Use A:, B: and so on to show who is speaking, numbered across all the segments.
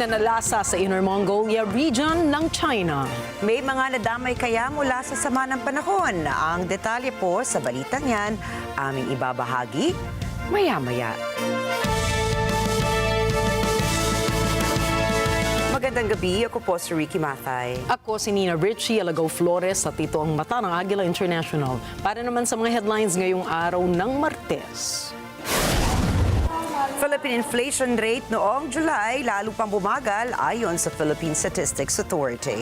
A: Pinanalasa sa Inner Mongolia region ng China.
B: May mga nadamay kaya mula sa sama ng panahon? Ang detalye po sa balitang yan, aming ibabahagi maya-maya. Magandang gabi, ako po si Ricky Mathay.
A: Ako si Nina Richie Alagaw Flores at ito ang mata ng Agila International. Para naman sa mga headlines ngayong araw ng Martes.
B: Philippine inflation rate noong July lalo pang bumagal ayon sa Philippine Statistics Authority.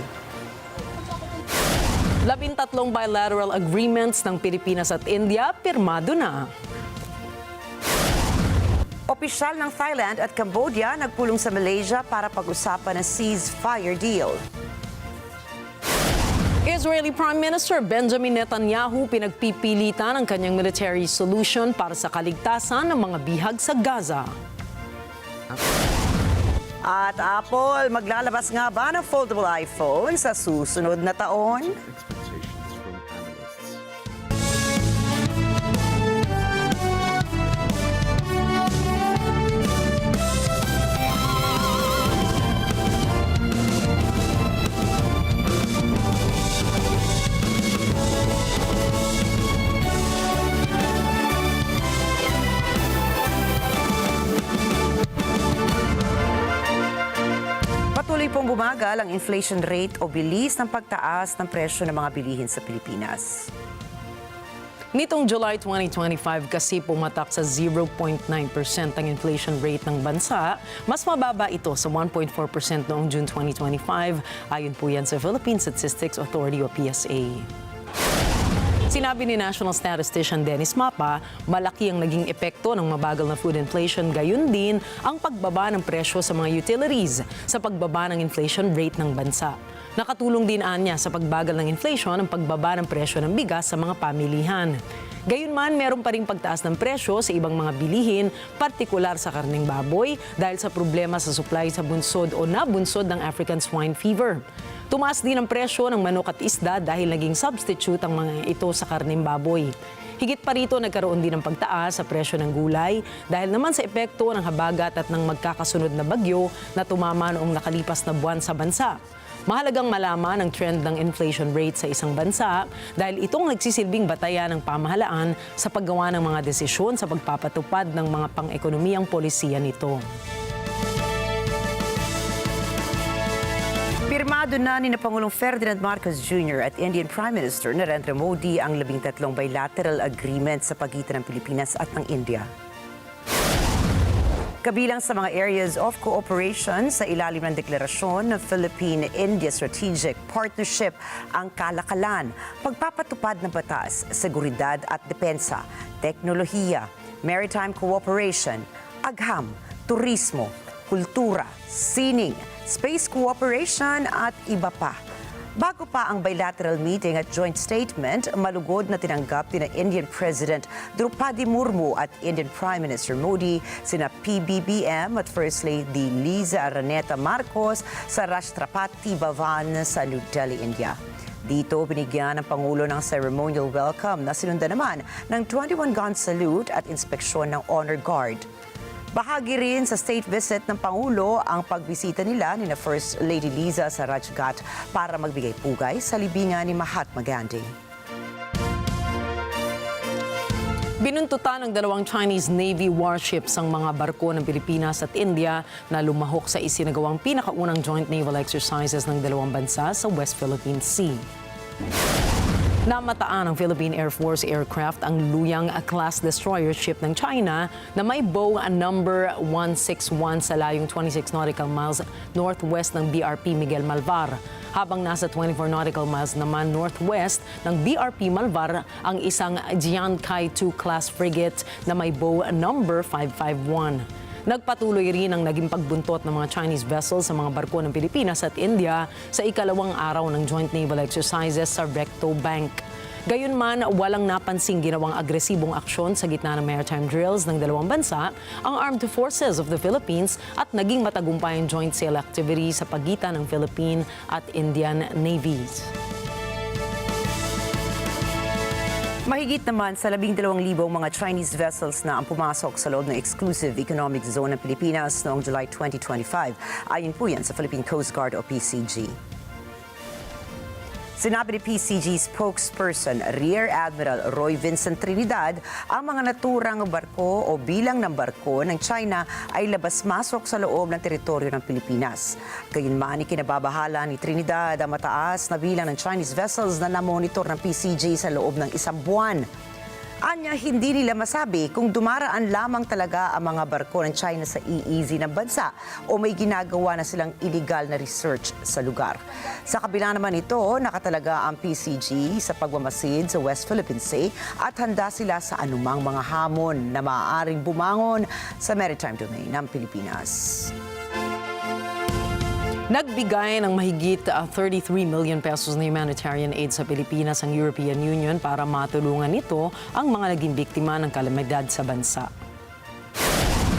A: 13 bilateral agreements ng Pilipinas at India pirmado na.
B: Opisyal ng Thailand at Cambodia nagpulong sa Malaysia para pag-usapan ng ceasefire deal.
A: Israeli Prime Minister Benjamin Netanyahu pinagpipilitan ang kanyang military solution para sa kaligtasan ng mga bihag sa Gaza.
B: At Apple, maglalabas nga ba ng foldable iPhone sa susunod na taon? Patuloy pong bumagal ang inflation rate o bilis ng pagtaas ng presyo ng mga bilihin sa Pilipinas.
A: Nitong July 2025 kasi pumatak sa 0.9% ang inflation rate ng bansa. Mas mababa ito sa 1.4% noong June 2025. Ayon po yan sa Philippine Statistics Authority o PSA. Sinabi ni National Statistician Dennis Mapa, malaki ang naging epekto ng mabagal na food inflation, gayon din ang pagbaba ng presyo sa mga utilities sa pagbaba ng inflation rate ng bansa. Nakatulong din anya sa pagbagal ng inflation ang pagbaba ng presyo ng bigas sa mga pamilihan. Gayunman, meron pa ring pagtaas ng presyo sa ibang mga bilihin, partikular sa karneng baboy dahil sa problema sa supply sa bunsod o nabunsod ng African swine fever. Tumaas din ang presyo ng manok at isda dahil naging substitute ang mga ito sa karneng baboy. Higit pa rito, nagkaroon din ng pagtaas sa presyo ng gulay dahil naman sa epekto ng habagat at ng magkakasunod na bagyo na tumama noong nakalipas na buwan sa bansa. Mahalagang malaman ang trend ng inflation rate sa isang bansa dahil itong nagsisilbing batayan ng pamahalaan sa paggawa ng mga desisyon sa pagpapatupad ng mga pang-ekonomiyang polisiya nito.
B: Pirmado na ni Pangulong Ferdinand Marcos Jr. at Indian Prime Minister Narendra Modi ang 13 bilateral agreement sa pagitan ng Pilipinas at ng India. Kabilang sa mga areas of cooperation sa ilalim ng deklarasyon ng Philippine-India Strategic Partnership ang kalakalan, pagpapatupad ng batas, seguridad at depensa, teknolohiya, maritime cooperation, agham, turismo, kultura, sining, space cooperation at iba pa. Bago pa ang bilateral meeting at joint statement, malugod na tinanggap ni Indian President Draupadi Murmu at Indian Prime Minister Modi sina PBBM at First Lady Liza Araneta Marcos sa Rashtrapati Bhavan sa New Delhi, India. Dito, binigyan ng Pangulo ng ceremonial welcome na sinundan naman ng 21-gun salute at inspeksyon ng Honor Guard. Bahagi rin sa state visit ng Pangulo ang pagbisita nila ni First Lady Liza sa Rajghat para magbigay pugay sa libingan ni Mahatma Gandhi.
A: Binuntutan ng dalawang Chinese Navy warships ang mga barko ng Pilipinas at India na lumahok sa isinagawang pinakaunang joint naval exercises ng dalawang bansa sa West Philippine Sea. Namataan ng Philippine Air Force aircraft ang Luyang-class destroyer ship ng China na may bow number 161 sa layong 26 nautical miles northwest ng BRP Miguel Malvar. Habang nasa 24 nautical miles naman northwest ng BRP Malvar ang isang Jiankai II-class frigate na may bow number 551. Nagpatuloy rin ang naging pagbuntot ng mga Chinese vessels sa mga barko ng Pilipinas at India sa ikalawang araw ng joint naval exercises sa Recto Bank. Gayunman, walang napansing ginawang agresibong aksyon sa gitna ng maritime drills ng dalawang bansa ang Armed Forces of the Philippines at naging matagumpay ang joint sail activity sa pagitan ng Philippine at Indian navies.
B: Mahigit naman sa 12,000 mga Chinese vessels na ang pumasok sa loob ng exclusive economic zone ng Pilipinas noong July 2025. Ayon po yan sa Philippine Coast Guard o PCG. Sinabi ni PCG spokesperson Rear Admiral Roy Vincent Trinidad, ang mga naturang barko o bilang ng barko ng China ay labas-masok sa loob ng teritoryo ng Pilipinas. Gayunman, ikinababahala ni Trinidad ang mataas na bilang ng Chinese vessels na namonitor ng PCG sa loob ng isang buwan. Anya, hindi nila masabi kung dumaraan lamang talaga ang mga barko ng China sa EEZ ng bansa o may ginagawa na silang illegal na research sa lugar. Sa kabila naman ito, nakatalaga ang PCG sa pagmamasid sa West Philippine Sea at handa sila sa anumang mga hamon na maaaring bumangon sa maritime domain ng Pilipinas.
A: Nagbigay ng mahigit 33 million pesos na humanitarian aid sa Pilipinas ang European Union para matulungan nito ang mga naging biktima ng kalamidad sa bansa.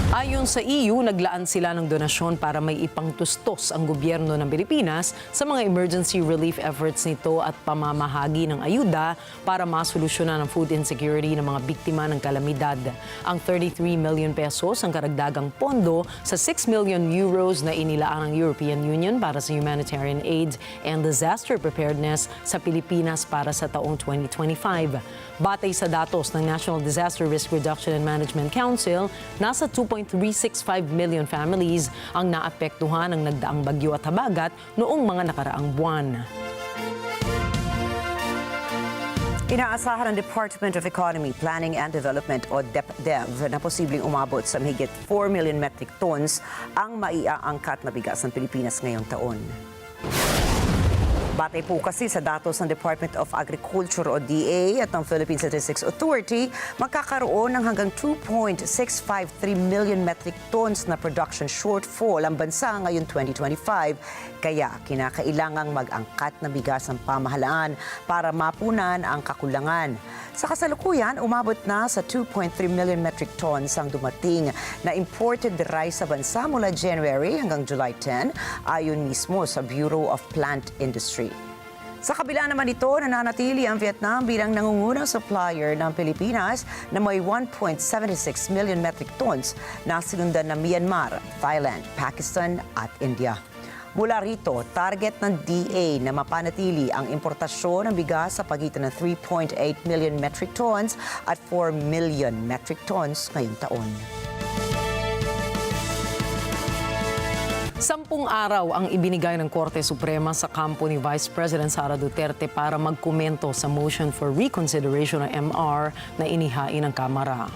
A: Ayon sa EU, naglaan sila ng donasyon para may ipangtustos ang gobyerno ng Pilipinas sa mga emergency relief efforts nito at pamamahagi ng ayuda para masolusyonan ang food insecurity ng mga biktima ng kalamidad. Ang 33 million pesos ang karagdagang pondo sa 6 million euros na inilaan ng European Union para sa humanitarian aid and disaster preparedness sa Pilipinas para sa taong 2025. Batay sa datos ng National Disaster Risk Reduction and Management Council, nasa 2.365 million families ang naapektuhan ng nagdaang bagyo at habagat noong mga nakaraang buwan.
B: Inaasahan ng Department of Economy, Planning and Development o DepDev na posibleng umabot sa mahigit 4 million metric tons ang maiaangkat na bigas ng Pilipinas ngayong taon. Batay po kasi sa datos ng Department of Agriculture o DA at ng Philippine Statistics Authority, magkakaroon ng hanggang 2.653 million metric tons na production shortfall ang bansa ngayon 2025. Kaya kinakailangang mag-angkat na bigas ang pamahalaan para mapunan ang kakulangan. Sa kasalukuyan, umabot na sa 2.3 million metric tons ang dumating na imported rice sa bansa mula January hanggang July 10, ayon mismo sa Bureau of Plant Industry. Sa kabila naman ito, nananatili ang Vietnam bilang nangungunang supplier ng Pilipinas na may 1.76 million metric tons na sinundan ng Myanmar, Thailand, Pakistan at India. Mula rito, target ng DA na mapanatili ang importasyon ng bigas sa pagitan ng 3.8 million metric tons at 4 million metric tons ngayong taon.
A: 10 araw ang ibinigay ng Korte Suprema sa kampo ni Vice President Sara Duterte para magkomento sa motion for reconsideration ng MR na inihain ng Kamara.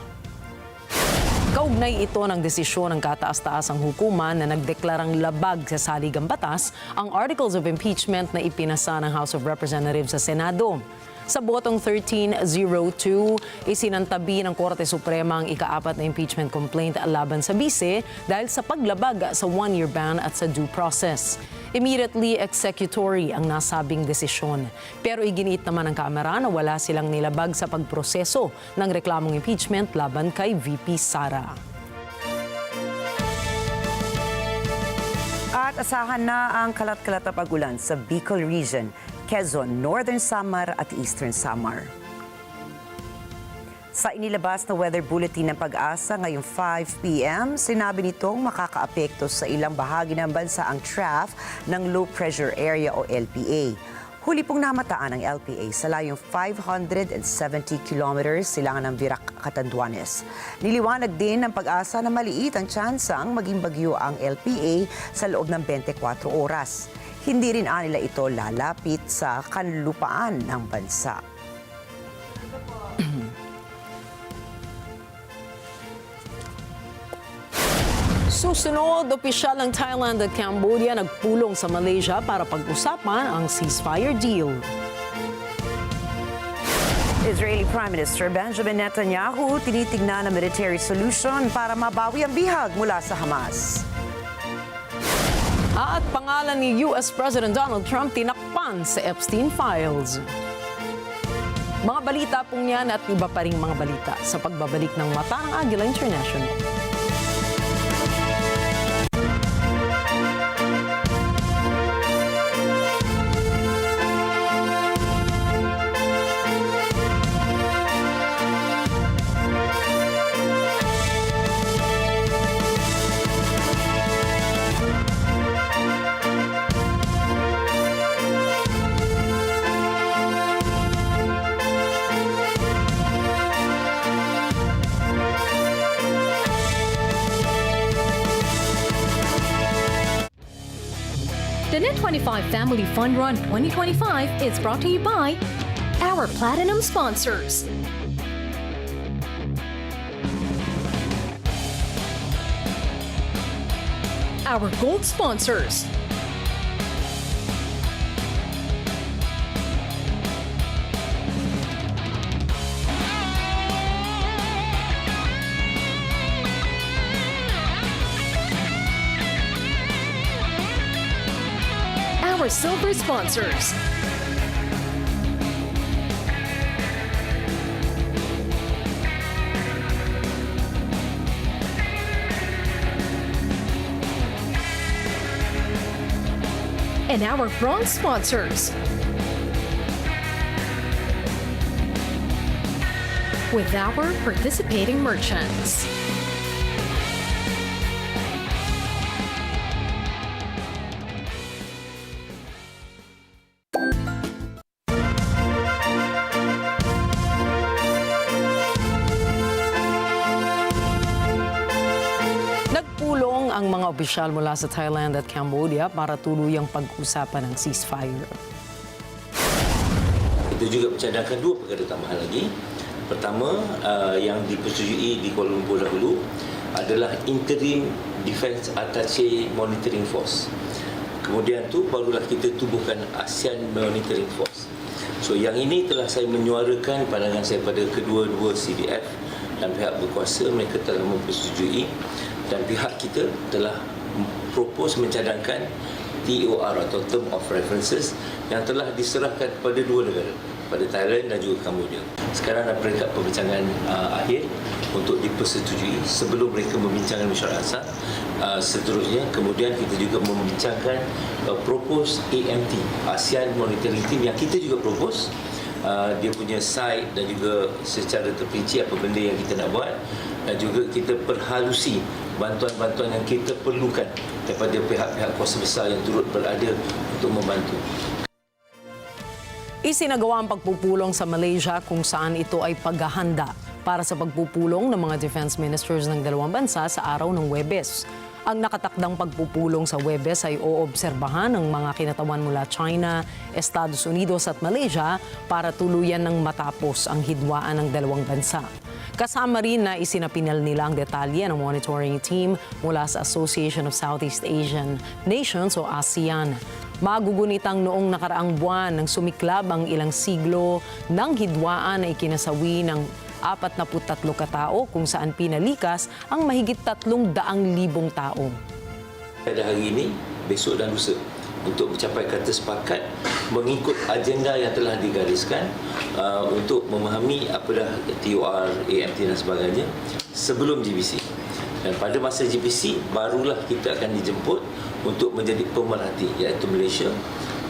A: Kaugnay ito ng desisyon ng kataas-taasang hukuman na nagdeklarang labag sa saligang batas ang Articles of Impeachment na ipinasa ng House of Representatives sa Senado. Sa botong 13-02, isinantabi ng Korte Suprema ang ika-4 na impeachment complaint laban sa bise dahil sa paglabag sa 1-year ban at sa due process. Immediately executory ang nasabing desisyon. Pero iginiit naman ng Kamara na wala silang nilabag sa pagproseso ng reklamong impeachment laban kay VP Sara.
B: At asahan na ang kalat-kalat na pag-ulan sa Bicol region, Quezon, Northern Samar at Eastern Samar. Sa inilabas na weather bulletin ng Pag-asa ngayong 5 p.m., sinabi nitong makakaapekto sa ilang bahagi ng bansa ang trough ng low pressure area o LPA. Huli pong namataan ng LPA sa layong 570 kilometers silangan ng Virac, Catanduanes. Niliwanag din ng Pag-asa na maliit ang tsansang maging bagyo ang LPA sa loob ng 24 oras. Hindi rin nila ito lalapit sa kanlupaan ng bansa.
A: Susunod, opisyal ng Thailand at Cambodia nagpulong sa Malaysia para pag-usapan ang ceasefire deal.
B: Israeli Prime Minister Benjamin Netanyahu tinitignan ang military solution para mabawi ang bihag mula sa Hamas.
A: At pangalan ni US President Donald Trump tinakpan sa Epstein Files. Mga balita pong yan at iba pa ring mga balita sa pagbabalik ng Mata ng Agila International.
C: The Net 25 Family Fun Run 2025 is brought to you by our Platinum sponsors. Our Gold sponsors. Our Silver sponsors. And our Bronze sponsors. With our participating merchants.
A: Nagpulong ang mga opisyal mula sa Thailand at Cambodia para tuluyang pag-usapan ng ceasefire.
D: Kita juga mencadangkan dua perkara tambahan lagi. Pertama, yang dipersetujui di Kuala Lumpur dahulu adalah Interim Defence Attaché Monitoring Force. Kemudian tu barulah kita tubuhkan ASEAN Monitoring Force. So yang ini telah saya menyuarakan pandangan saya pada kedua-dua CDF dan pihak berkuasa, mereka telah mempersetujui. Dan pihak kita telah propose mencadangkan TOR atau Term of References yang telah diserahkan kepada dua negara, pada Thailand dan juga Cambodia. Sekarang dalam peringkat perbincangan akhir untuk dipersetujui sebelum mereka membincangkan mesyuarat asas. Seterusnya kemudian kita juga membincangkan propose AMT, ASEAN Monitoring Team, yang kita juga propose dia punya site dan juga secara terperinci apa benda yang kita nak buat, dan juga kita perhalusi bantuan-bantuan yang kita perlukan daripada pihak-pihak kuasa besar yang turut berada untuk membantu.
A: Isinagawa ang pagpupulong sa Malaysia kung saan ito ay paghahanda para sa pagpupulong ng mga defense ministers ng dalawang bansa sa araw ng Huwebes. Ang nakatakdang pagpupulong sa Huwebes ay oobserbahan ng mga kinatawan mula China, Estados Unidos at Malaysia para tuluyan ng matapos ang hidwaan ng dalawang bansa. Kasama rin na isinapinal nila ang detalye ng monitoring team mula sa Association of Southeast Asian Nations o ASEAN. Magugunitang noong nakaraang buwan nang sumiklab ang ilang siglo ng hidwaan ay kinasawi ng 43 katao kung saan pinalikas ang mahigit 300,000 tao.
D: Pada hari ini, besok dan lusa untuk mencapai kata sepakat mengikut agenda yang telah digariskan untuk memahami apa dah TOR, AMT dan sebagainya sebelum GBC. Dan pada masa GBC barulah kita akan dijemput untuk menjadi pemerhati, iaitu Malaysia,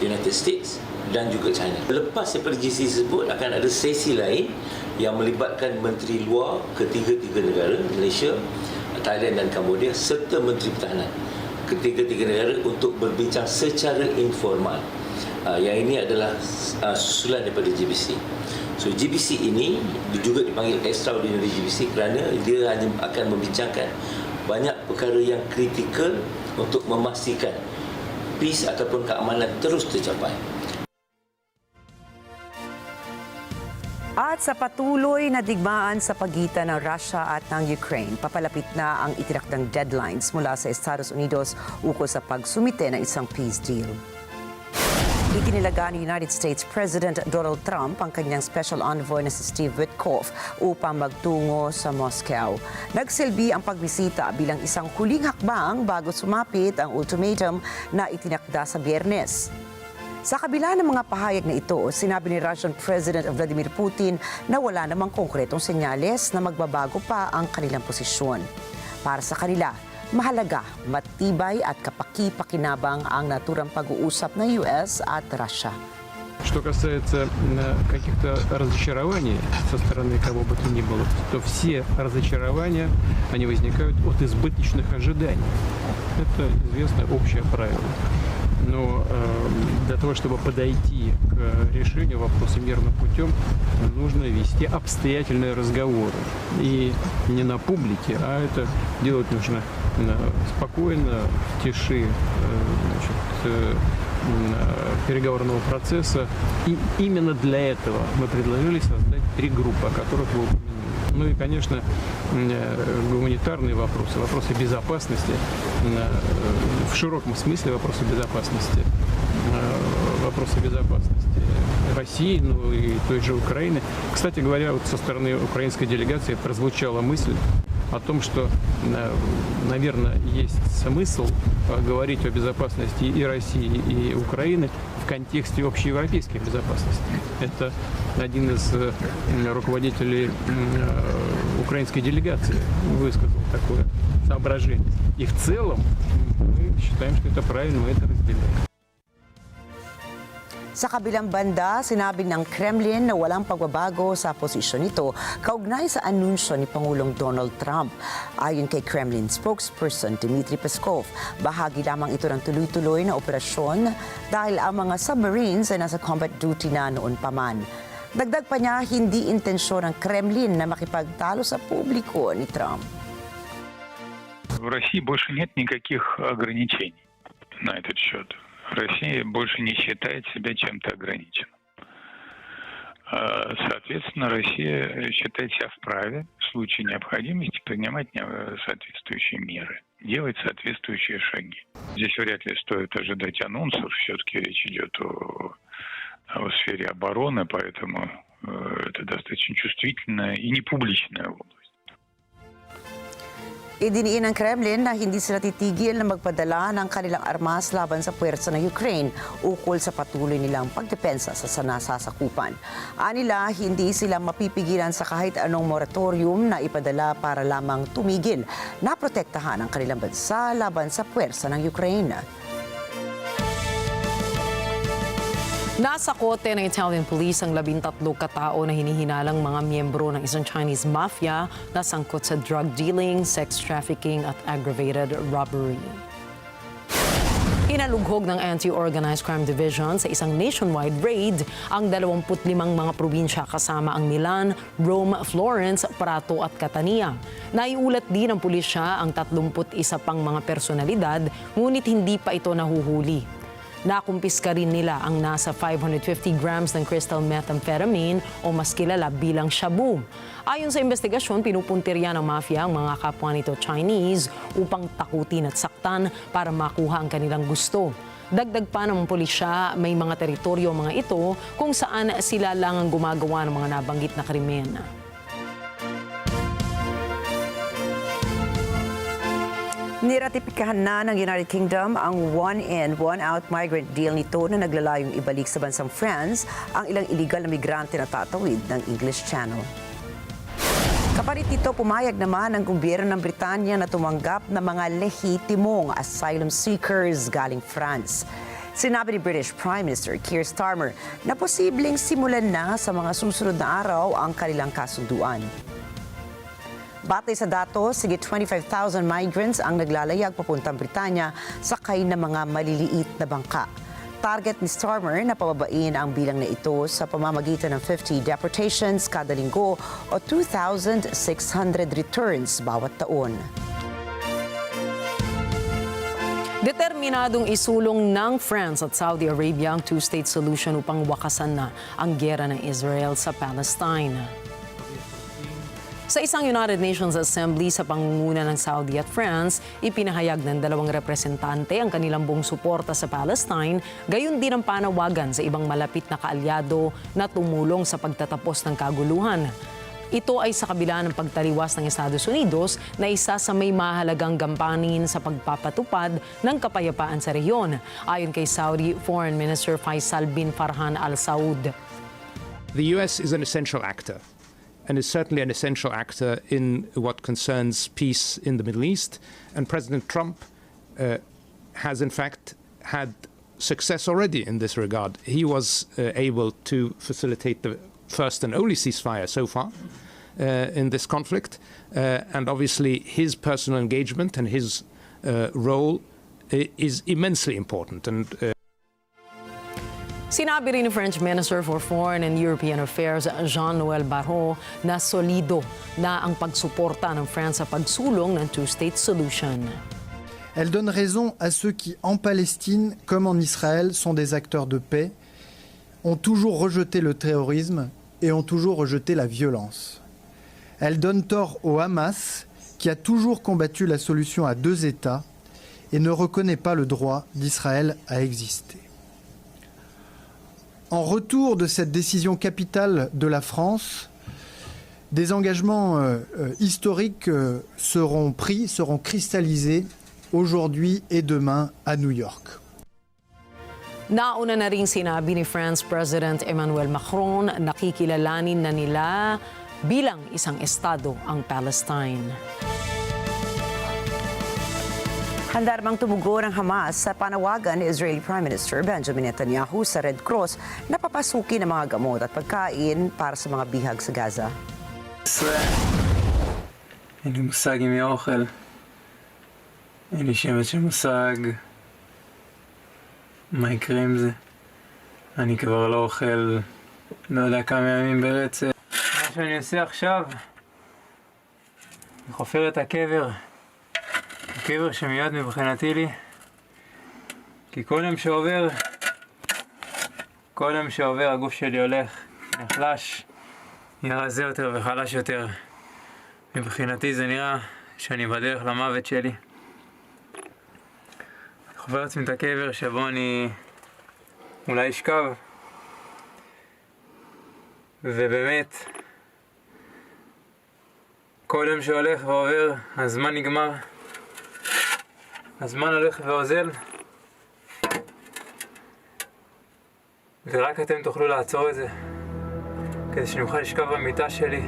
D: United States dan juga China. Lepas daripada GBC tersebut akan ada sesi lain yang melibatkan menteri luar ketiga-tiga negara, Malaysia, Thailand dan Cambodia serta menteri pertahanan ketiga-tiga negara untuk berbincang secara informal. Yang ini adalah susulan daripada GBC. So GBC ini juga dipanggil Extraordinary GBC kerana dia hanya akan membincangkan banyak perkara yang kritikal untuk memastikan peace ataupun keamanan terus tercapai.
B: At sa patuloy na digmaan sa pagitan ng Russia at ng Ukraine, papalapit na ang itinakdang deadlines mula sa Estados Unidos ukol sa pagsumite ng isang peace deal. Itinilaga ni United States President Donald Trump ang kanyang special envoy na si Steve Witkoff upang magtungo sa Moscow. Nagsilbi ang pagbisita bilang isang huling hakbang bago sumapit ang ultimatum na itinakda sa Biyernes. Sa kabila ng mga pahayag na ito, sinabi ni Russian President Vladimir Putin na wala namang konkretong senyales na magbabago pa ang kanilang posisyon. Para sa kanila, mahalaga, matibay at kapaki-pakinabang ang naturang pag-uusap ng US at Russia.
E: Что касается каких-то разочарований со стороны кого бы то ни было, то все разочарования, они возникают от избыточных ожиданий. Это известное общее правило. Но для того, чтобы подойти к решению вопроса мирным путем, нужно вести обстоятельные разговоры. И не на публике, а это делать нужно спокойно, в тиши переговорного процесса. И именно для этого мы предложили создать 3 группы, о которых вы упомянули. Ну и, конечно, гуманитарные вопросы, вопросы безопасности, в широком смысле вопросы безопасности России, ну и той же Украины. Кстати говоря, вот со стороны украинской делегации прозвучала мысль о том, что, наверное, есть смысл говорить о безопасности и России, и Украины в контексте общеевропейской безопасности. Это один из руководителей украинской делегации высказал такое соображение. И в целом мы считаем, что это правильно, мы это разделяем.
B: Sa kabilang banda, sinabi ng Kremlin na walang pagbabago sa posisyon nito kaugnay sa anunsyo ni Pangulong Donald Trump. Ayon kay Kremlin spokesperson Dmitry Peskov, bahagi lamang ito ng tuloy-tuloy na operasyon dahil ang mga submarines ay nasa combat duty na noon pa man. Dagdag pa niya, hindi intensyon ng Kremlin na makipagtalo sa publiko ni Trump.
F: В России больше нет никаких ограничений на этот счет. Россия больше не считает себя чем-то ограниченным. Соответственно, Россия считает себя вправе в случае необходимости принимать соответствующие меры, делать соответствующие шаги. Здесь вряд ли стоит ожидать анонсов, все-таки речь идет о сфере обороны, поэтому это достаточно чувствительная и непубличная область.
B: Idiniin ng Kremlin na hindi sila titigil na magpadala ng kanilang armas laban sa puwersa ng Ukraine ukol sa patuloy nilang pagdepensa sa nasasakupan. Anila, hindi sila mapipigilan sa kahit anong moratorium na ipadala para lamang tumigil na protektahan ang kanilang bansa laban sa puwersa ng Ukraine.
A: Nasa kote ng Italian police ang 13 katao na hinihinalang mga miyembro ng isang Chinese mafia na sangkot sa drug dealing, sex trafficking at aggravated robbery. Inalughog ng Anti-Organized Crime Division sa isang nationwide raid ang 25 mga probinsya kasama ang Milan, Rome, Florence, Prato at Catania. Naiulat din ng pulisya ang 31 pang mga personalidad, ngunit hindi pa ito nahuhuli. Nakumpiska rin nila ang nasa 550 grams ng crystal methamphetamine o mas kilala bilang shabu. Ayon sa investigasyon, pinupuntirya ng mafia ang mga kapwa nito Chinese upang takutin at saktan para makuha ang kanilang gusto. Dagdag pa ng pulisya, may mga teritoryo mga ito kung saan sila lang ang gumagawa ng mga nabanggit na krimen.
B: Niratipikahan na ng United Kingdom ang one-in, one-out migrant deal nito na naglalayong ibalik sa bansang France ang ilang illegal na migrante na tatawid ng English Channel. Kapalit nito, pumayag naman ang gobyerno ng Britanya na tumanggap ng mga lehitimong asylum seekers galing France. Sinabi ni British Prime Minister Keir Starmer na posibleng simulan na sa mga susunod na araw ang kanilang kasunduan. Batay sa datos, sige 25,000 migrants ang naglalayag papuntang Britanya sakay ng mga maliliit na bangka. Target ni Starmer na pababain ang bilang na ito sa pamamagitan ng 50 deportations kada linggo o 2,600 returns bawat taon.
A: Determinadong isulong ng France at Saudi Arabia ang two-state solution upang wakasan na ang giyera ng Israel sa Palestine. Sa isang United Nations Assembly sa pangunguna ng Saudi at France, ipinahayag ng dalawang representante ang kanilang buong suporta sa Palestine, gayon din ang panawagan sa ibang malapit na kaalyado na tumulong sa pagtatapos ng kaguluhan. Ito ay sa kabila ng pagtaliwas ng Estados Unidos na isa sa may mahalagang gampanin sa pagpapatupad ng kapayapaan sa rehiyon, ayon kay Saudi Foreign Minister Faisal bin Farhan Al Saud.
G: The US is an essential actor, and is certainly an essential actor in what concerns peace in the Middle East. And President Trump has, in fact, had success already in this regard. He was able to facilitate the first and only ceasefire so far in this conflict. And obviously, his personal engagement and his role is immensely important. And
A: Sinabi rin ni French Minister for Foreign and European Affairs Jean-Noël Barrot na solido na ang pagsuporta ng France sa pagsulong ng two-state solution.
H: Elle donne raison à ceux qui, en Palestine comme en Israël, sont des acteurs de paix, ont toujours rejeté le terrorisme et ont toujours rejeté la violence. Elle donne tort au Hamas, qui a toujours combattu la solution à deux États et ne reconnaît pas le droit d'Israël à exister. En retour de cette décision capitale de la France, des engagements historiques seront pris, seront cristallisés aujourd'hui et demain à New York.
A: Nauna na ring sinabi ni France President Emmanuel Macron na kikilalanin na nila bilang isang estado ang Palestine.
B: Handa namang tumugon ng Hamas sa panawagan ni Israeli Prime Minister Benjamin Netanyahu sa Red Cross na papasukin ang mga gamot at pagkain para sa mga bihag sa Gaza.
I: אין לי מושג אם יהיה אוכל. אין לי שמץ של מושג מה יקרה עם זה. אני כבר לא אוכל לא יודע כמה ימים ברצף. מה שאני עושה עכשיו, אני חופר את הקבר. הקבר שמיד מבחינתי לי. כי כל יום שעובר הגוף שלי הולך, נחלש, נראה רזה יותר וחלש יותר. מבחינתי זה נראה שאני בדרך למוות שלי. אני חופר לעצמי את הקבר שבו אני אולי אשכב. ובאמת, כל יום שהולך ועובר, הזמן נגמר. הזמן הולך ואוזל. ורק אתם תוכלו לעצור את זה, כדי שנוכל לשכב במיטה שלי.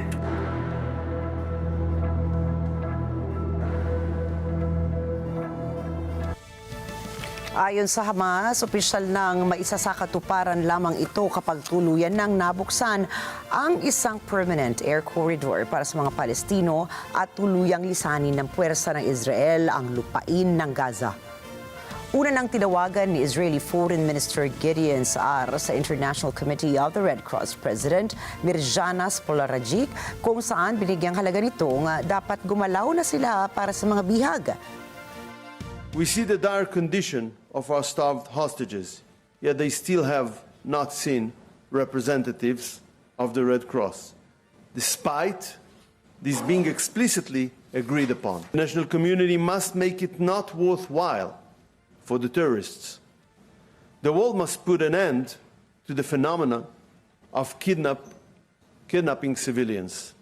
B: Ayon sa Hamas, opisyal nang maisasakatuparan lamang ito kapag tuluyan nang nabuksan ang isang permanent air corridor para sa mga Palestino at tuluyang lisanin ng puwersa ng Israel ang lupain ng Gaza. Una nang tinawagan ni Israeli Foreign Minister Gideon Sara sa International Committee of the Red Cross President Mirjana Spolarajik kung saan binigyang halaga nitong dapat gumalaw na sila para sa mga bihag.
J: We see the dire condition of our starved hostages, yet they still have not seen representatives of the Red Cross, despite this being explicitly agreed upon. The national community must make it not worthwhile for the terrorists. The world must put an end to the phenomenon of kidnapping civilians.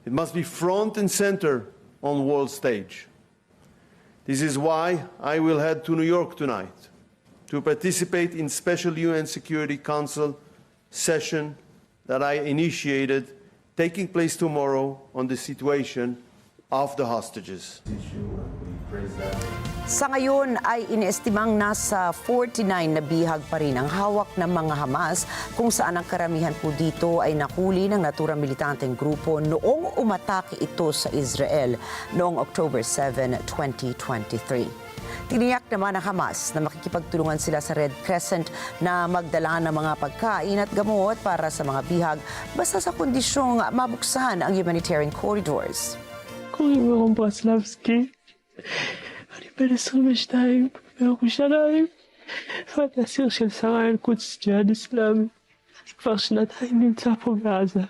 J: It must be front and center on the world stage. This is why I will head to New York tonight to participate in special UN Security Council session that I initiated, taking place tomorrow on the situation of the hostages.
B: Sa ngayon ay iniestimang nasa 49 na bihag pa rin ang hawak ng mga Hamas kung saan ang karamihan po dito ay nahuli ng naturang militanteng grupo noong umatake ito sa Israel noong October 7, 2023. Tiniyak naman ng Hamas na makikipagtulungan sila sa Red Crescent na magdala ng mga pagkain at gamot para sa mga bihag basta sa kondisyong mabuksan ang humanitarian corridors.
K: קוראים לי רום ברסלבסקי, אני בן 22 בירושלים, ואני אסיר של שרה אל-קודס ג'יהאד אסלאמי. אני כבר שנתיים נמצא פה בעזה.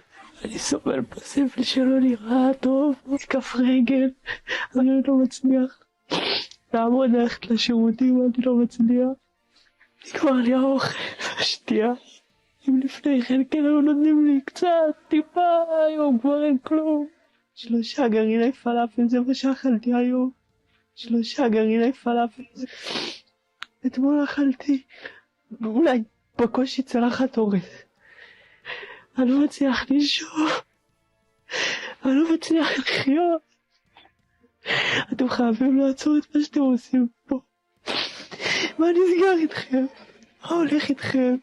K: אני סובל פה סבל שלא נראה טוב, כף רגל, אני לא מצליח לעמוד ללכת לשירותים, אני לא מצליח. נגמר לי האוכל והשתייה. אם לפני כן היו נותנים לי קצת, טיפה, היום כבר אין כלום. 3 גרעיני פלאפל, זה מה שאכלתי היום. 3 גרעיני פלאפל. אתמול אכלתי אולי בקושי צלחת אורז. אני לא מצליח לישון. אני לא מצליח לחיות. אתם חייבים לעצור את מה שאתם עושים פה. מה נסגר איתכם? מה הולך איתכם?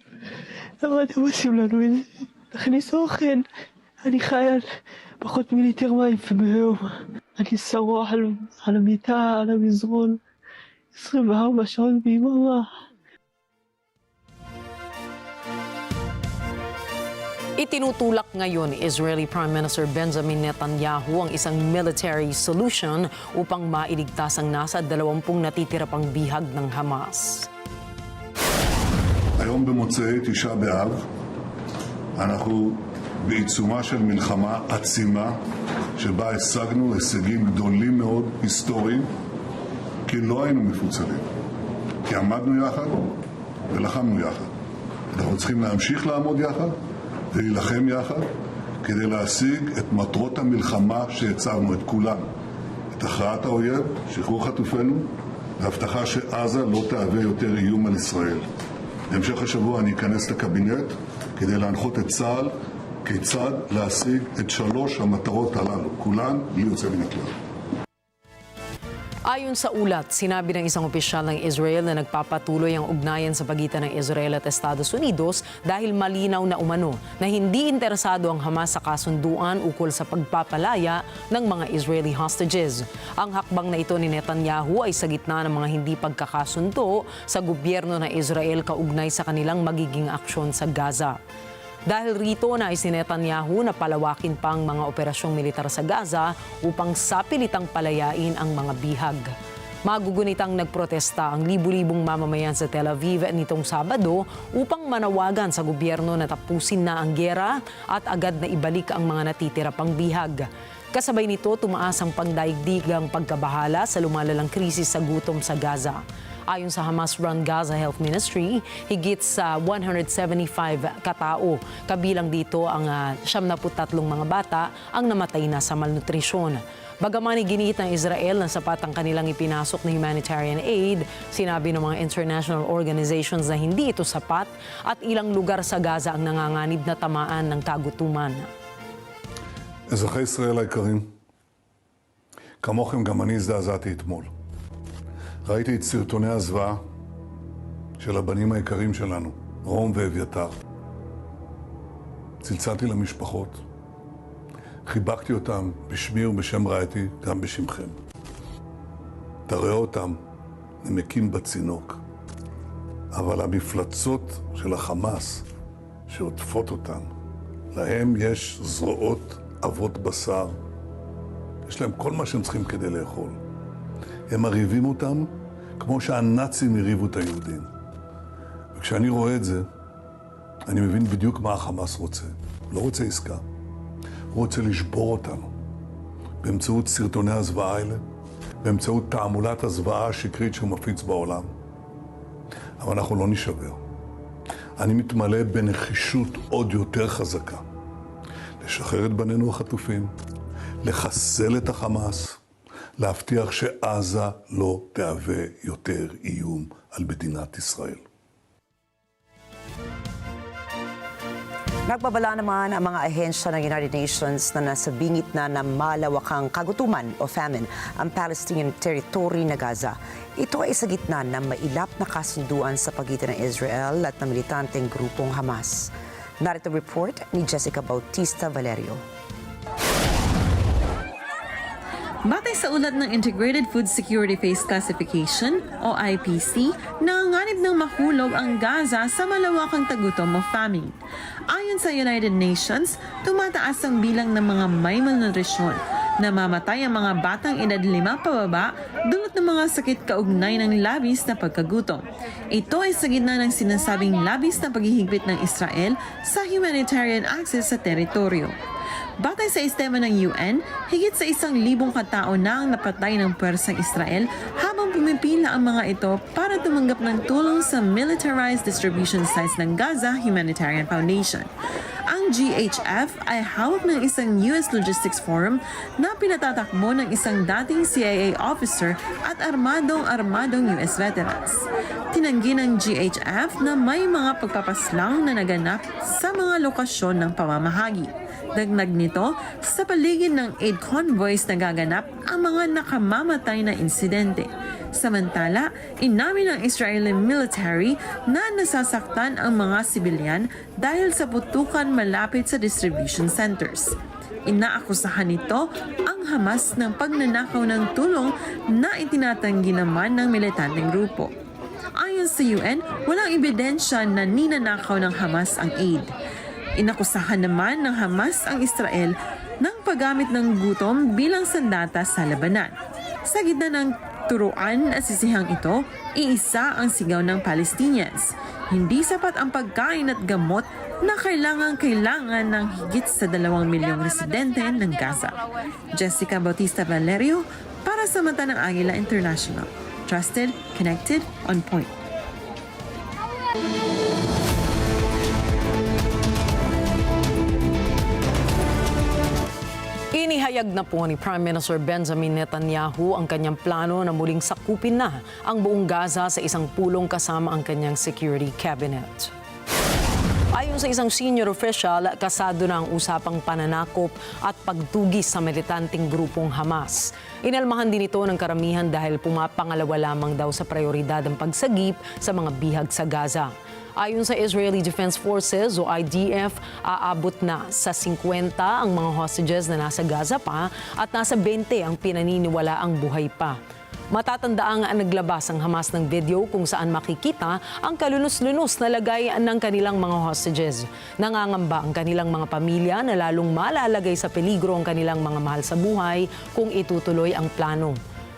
K: למה אתם עושים לנו את זה? תכניס אוכל. אני חי על פחות מליטר מים ביום. אני שרוע על המיטה, על המזרון, 24 שעות ביממה.
A: Itinutulak ngayon ni Israeli Prime Minister Benjamin Netanyahu ang isang military solution upang mailigtas ang nasa 20 natitira pang bihag ng Hamas.
L: היום במוצאי תשעה באב אנחנו בעיצומה של מלחמה עצימה שבה השגנו הישגים גדולים מאוד, היסטוריים, כי לא היינו מפוצלים, כי עמדנו יחד ולחמנו יחד. אנחנו צריכים להמשיך לעמוד יחד ולהילחם יחד כדי להשיג את מטרות המלחמה שהצבנו, את כולן. את הכרעת האויב, שחרור חטופינו, והבטחה שעזה לא תהווה יותר איום על ישראל. בהמשך השבוע אני אכנס לקבינט כדי להנחות את צה"ל כיצד להשיג את 3 המטרות הללו, כולן בלי יוצא מן הכלל.
A: Ayon sa ulat, sinabi ng isang opisyal ng Israel na nagpapatuloy ang ugnayan sa pagitan ng Israel at Estados Unidos dahil malinaw na umano na hindi interesado ang Hamas sa kasunduan ukol sa pagpapalaya ng mga Israeli hostages. Ang hakbang na ito ni Netanyahu ay sa gitna ng mga hindi pagkakasundo sa gobyerno ng Israel kaugnay sa kanilang magiging aksyon sa Gaza. Dahil rito, nais ni Netanyahu na palawakin pa ang mga operasyong militar sa Gaza upang sapilitang palayain ang mga bihag. Magugunitang nagprotesta ang libu-libong mamamayan sa Tel Aviv nitong Sabado upang manawagan sa gobyerno na tapusin na ang giyera at agad na ibalik ang mga natitira pang bihag. Kasabay nito, tumaas ang pangdaigdigang pagkabahala sa lumalalang krisis sa gutom sa Gaza. Ayon sa Hamas-run Gaza Health Ministry, higit sa 175 katao. Kabilang dito ang 73 mga bata ang namatay na sa malnutrisyon. Bagaman iginiit ng Israel na sapat ang kanilang ipinasok na humanitarian aid, sinabi ng mga international organizations na hindi ito sapat at ilang lugar sa Gaza ang nanganganib na tamaan ng kagutuman.
L: אזרחי ישראל היקרים, כמוכם גם אני הזדעזעתי אתמול. ראיתי את סרטוני הזוועה של הבנים היקרים שלנו, רום ואביתר. צלצלתי למשפחות, חיבקתי אותם בשמי ובשם רעייתי, גם בשמכם. תראה אותם נמקים בצינוק, אבל המפלצות של החמאס שעוטפות אותם, להם יש זרועות אבות בשר, יש להם כל מה שהם צריכים כדי לאכול. הם מריבים אותם כמו שהנאצים הריבו את היהודים. וכשאני רואה את זה, אני מבין בדיוק מה החמאס רוצה. לא רוצה עסקה. הוא רוצה לשבור אותנו. באמצעות סרטוני הזוועה האלה, באמצעות תעמולת הזוועה השקרית שהוא מפיץ בעולם. אבל אנחנו לא נשבר. אני מתמלא בנחישות עוד יותר חזקה. לשחרר את בנינו החטופים, לחסל את החמאס, להבטיח שעזה לא תהווה יותר איום על מדינת ישראל.
B: Nagbabala naman ang mga ahensya ng United Nations na nasa bingit na ng malawakang kagutuman o famine ang Palestinian territory na Gaza. Ito ay sa gitna ng mailap na kasunduan sa pagitan ng Israel at ng militanteng grupong Hamas. Narito report ni Jessica Bautista Valerio.
M: Batay sa ulat ng Integrated Food Security Phase Classification o IPC, nanganganib ng mahulog ang Gaza sa malawakang tagutom o famine. Ayon sa United Nations, tumataas ang bilang ng mga may malnutrisyon. Namamatay ang mga batang edad 5 pababa dulot ng mga sakit kaugnay ng labis na pagkagutom. Ito ay sa gitna ng sinasabing labis na paghihigpit ng Israel sa humanitarian access sa teritoryo. Batay sa estema ng UN, higit sa 1,000 katao na ang napatay ng puwersang Israel habang pumipila ang mga ito para tumanggap ng tulong sa Militarized Distribution Sites ng Gaza Humanitarian Foundation. Ang GHF ay hawak ng isang US Logistics Forum na pinatatakbo ng isang dating CIA officer at armadong US veterans. Tinanggi ng GHF na may mga pagpapaslang na naganap sa mga lokasyon ng pamamahagi. Dagdag nito, sa paligid ng aid convoys nagaganap ang mga nakamamatay na insidente. Samantala, inamin ng Israeli military na nasasaktan ang mga sibilyan dahil sa putukan malapit sa distribution centers. Inaakusahan nito ang Hamas ng pagnanakaw ng tulong na itinatanggi naman ng militanteng grupo. Ayon sa UN, walang ebidensya na ninanakaw ng Hamas ang aid. Inakusahan naman ng Hamas ang Israel ng paggamit ng gutom bilang sandata sa labanan. Sa gitna ng turuan at sisihang ito, iisa ang sigaw ng Palestinians. Hindi sapat ang pagkain at gamot na kailangan ng higit sa 2 milyong residente ng Gaza. Jessica Bautista Valerio para sa Mata ng Agila International. Trusted, connected, on point.
A: Inihayag na po ni Prime Minister Benjamin Netanyahu ang kanyang plano na muling sakupin na ang buong Gaza sa isang pulong kasama ang kanyang security cabinet. Ayon sa isang senior official, kasado na ang usapang pananakop at pagtugis sa militanteng grupong Hamas. Inalmahan din ito ng karamihan dahil pumapangalawa lamang daw sa prioridad ang pagsagip sa mga bihag sa Gaza. Ayon sa Israeli Defense Forces o IDF, aabot na sa 50 ang mga hostages na nasa Gaza pa at nasa 20 ang pinaniniwala ang buhay pa. Matatandaang naglabas ang Hamas ng video kung saan makikita ang kalunos-lunos na lagay ng kanilang mga hostages. Nangangamba ang kanilang mga pamilya na lalong malalagay sa peligro ang kanilang mga mahal sa buhay kung itutuloy ang plano.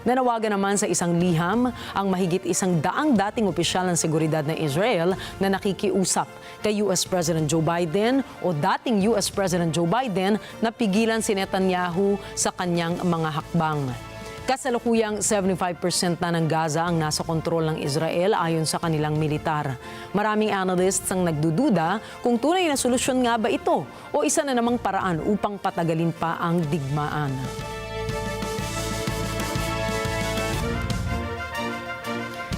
A: Nanawagan naman sa isang liham ang mahigit 100 dating opisyal ng seguridad ng Israel na nakikiusap kay US President Joe Biden o dating US President Joe Biden na pigilan si Netanyahu sa kanyang mga hakbang. Kasalukuyang 75% na ng Gaza ang nasa kontrol ng Israel ayon sa kanilang militar. Maraming analysts ang nagdududa kung tunay na solusyon nga ba ito o isa na namang paraan upang patagalin pa ang digmaan.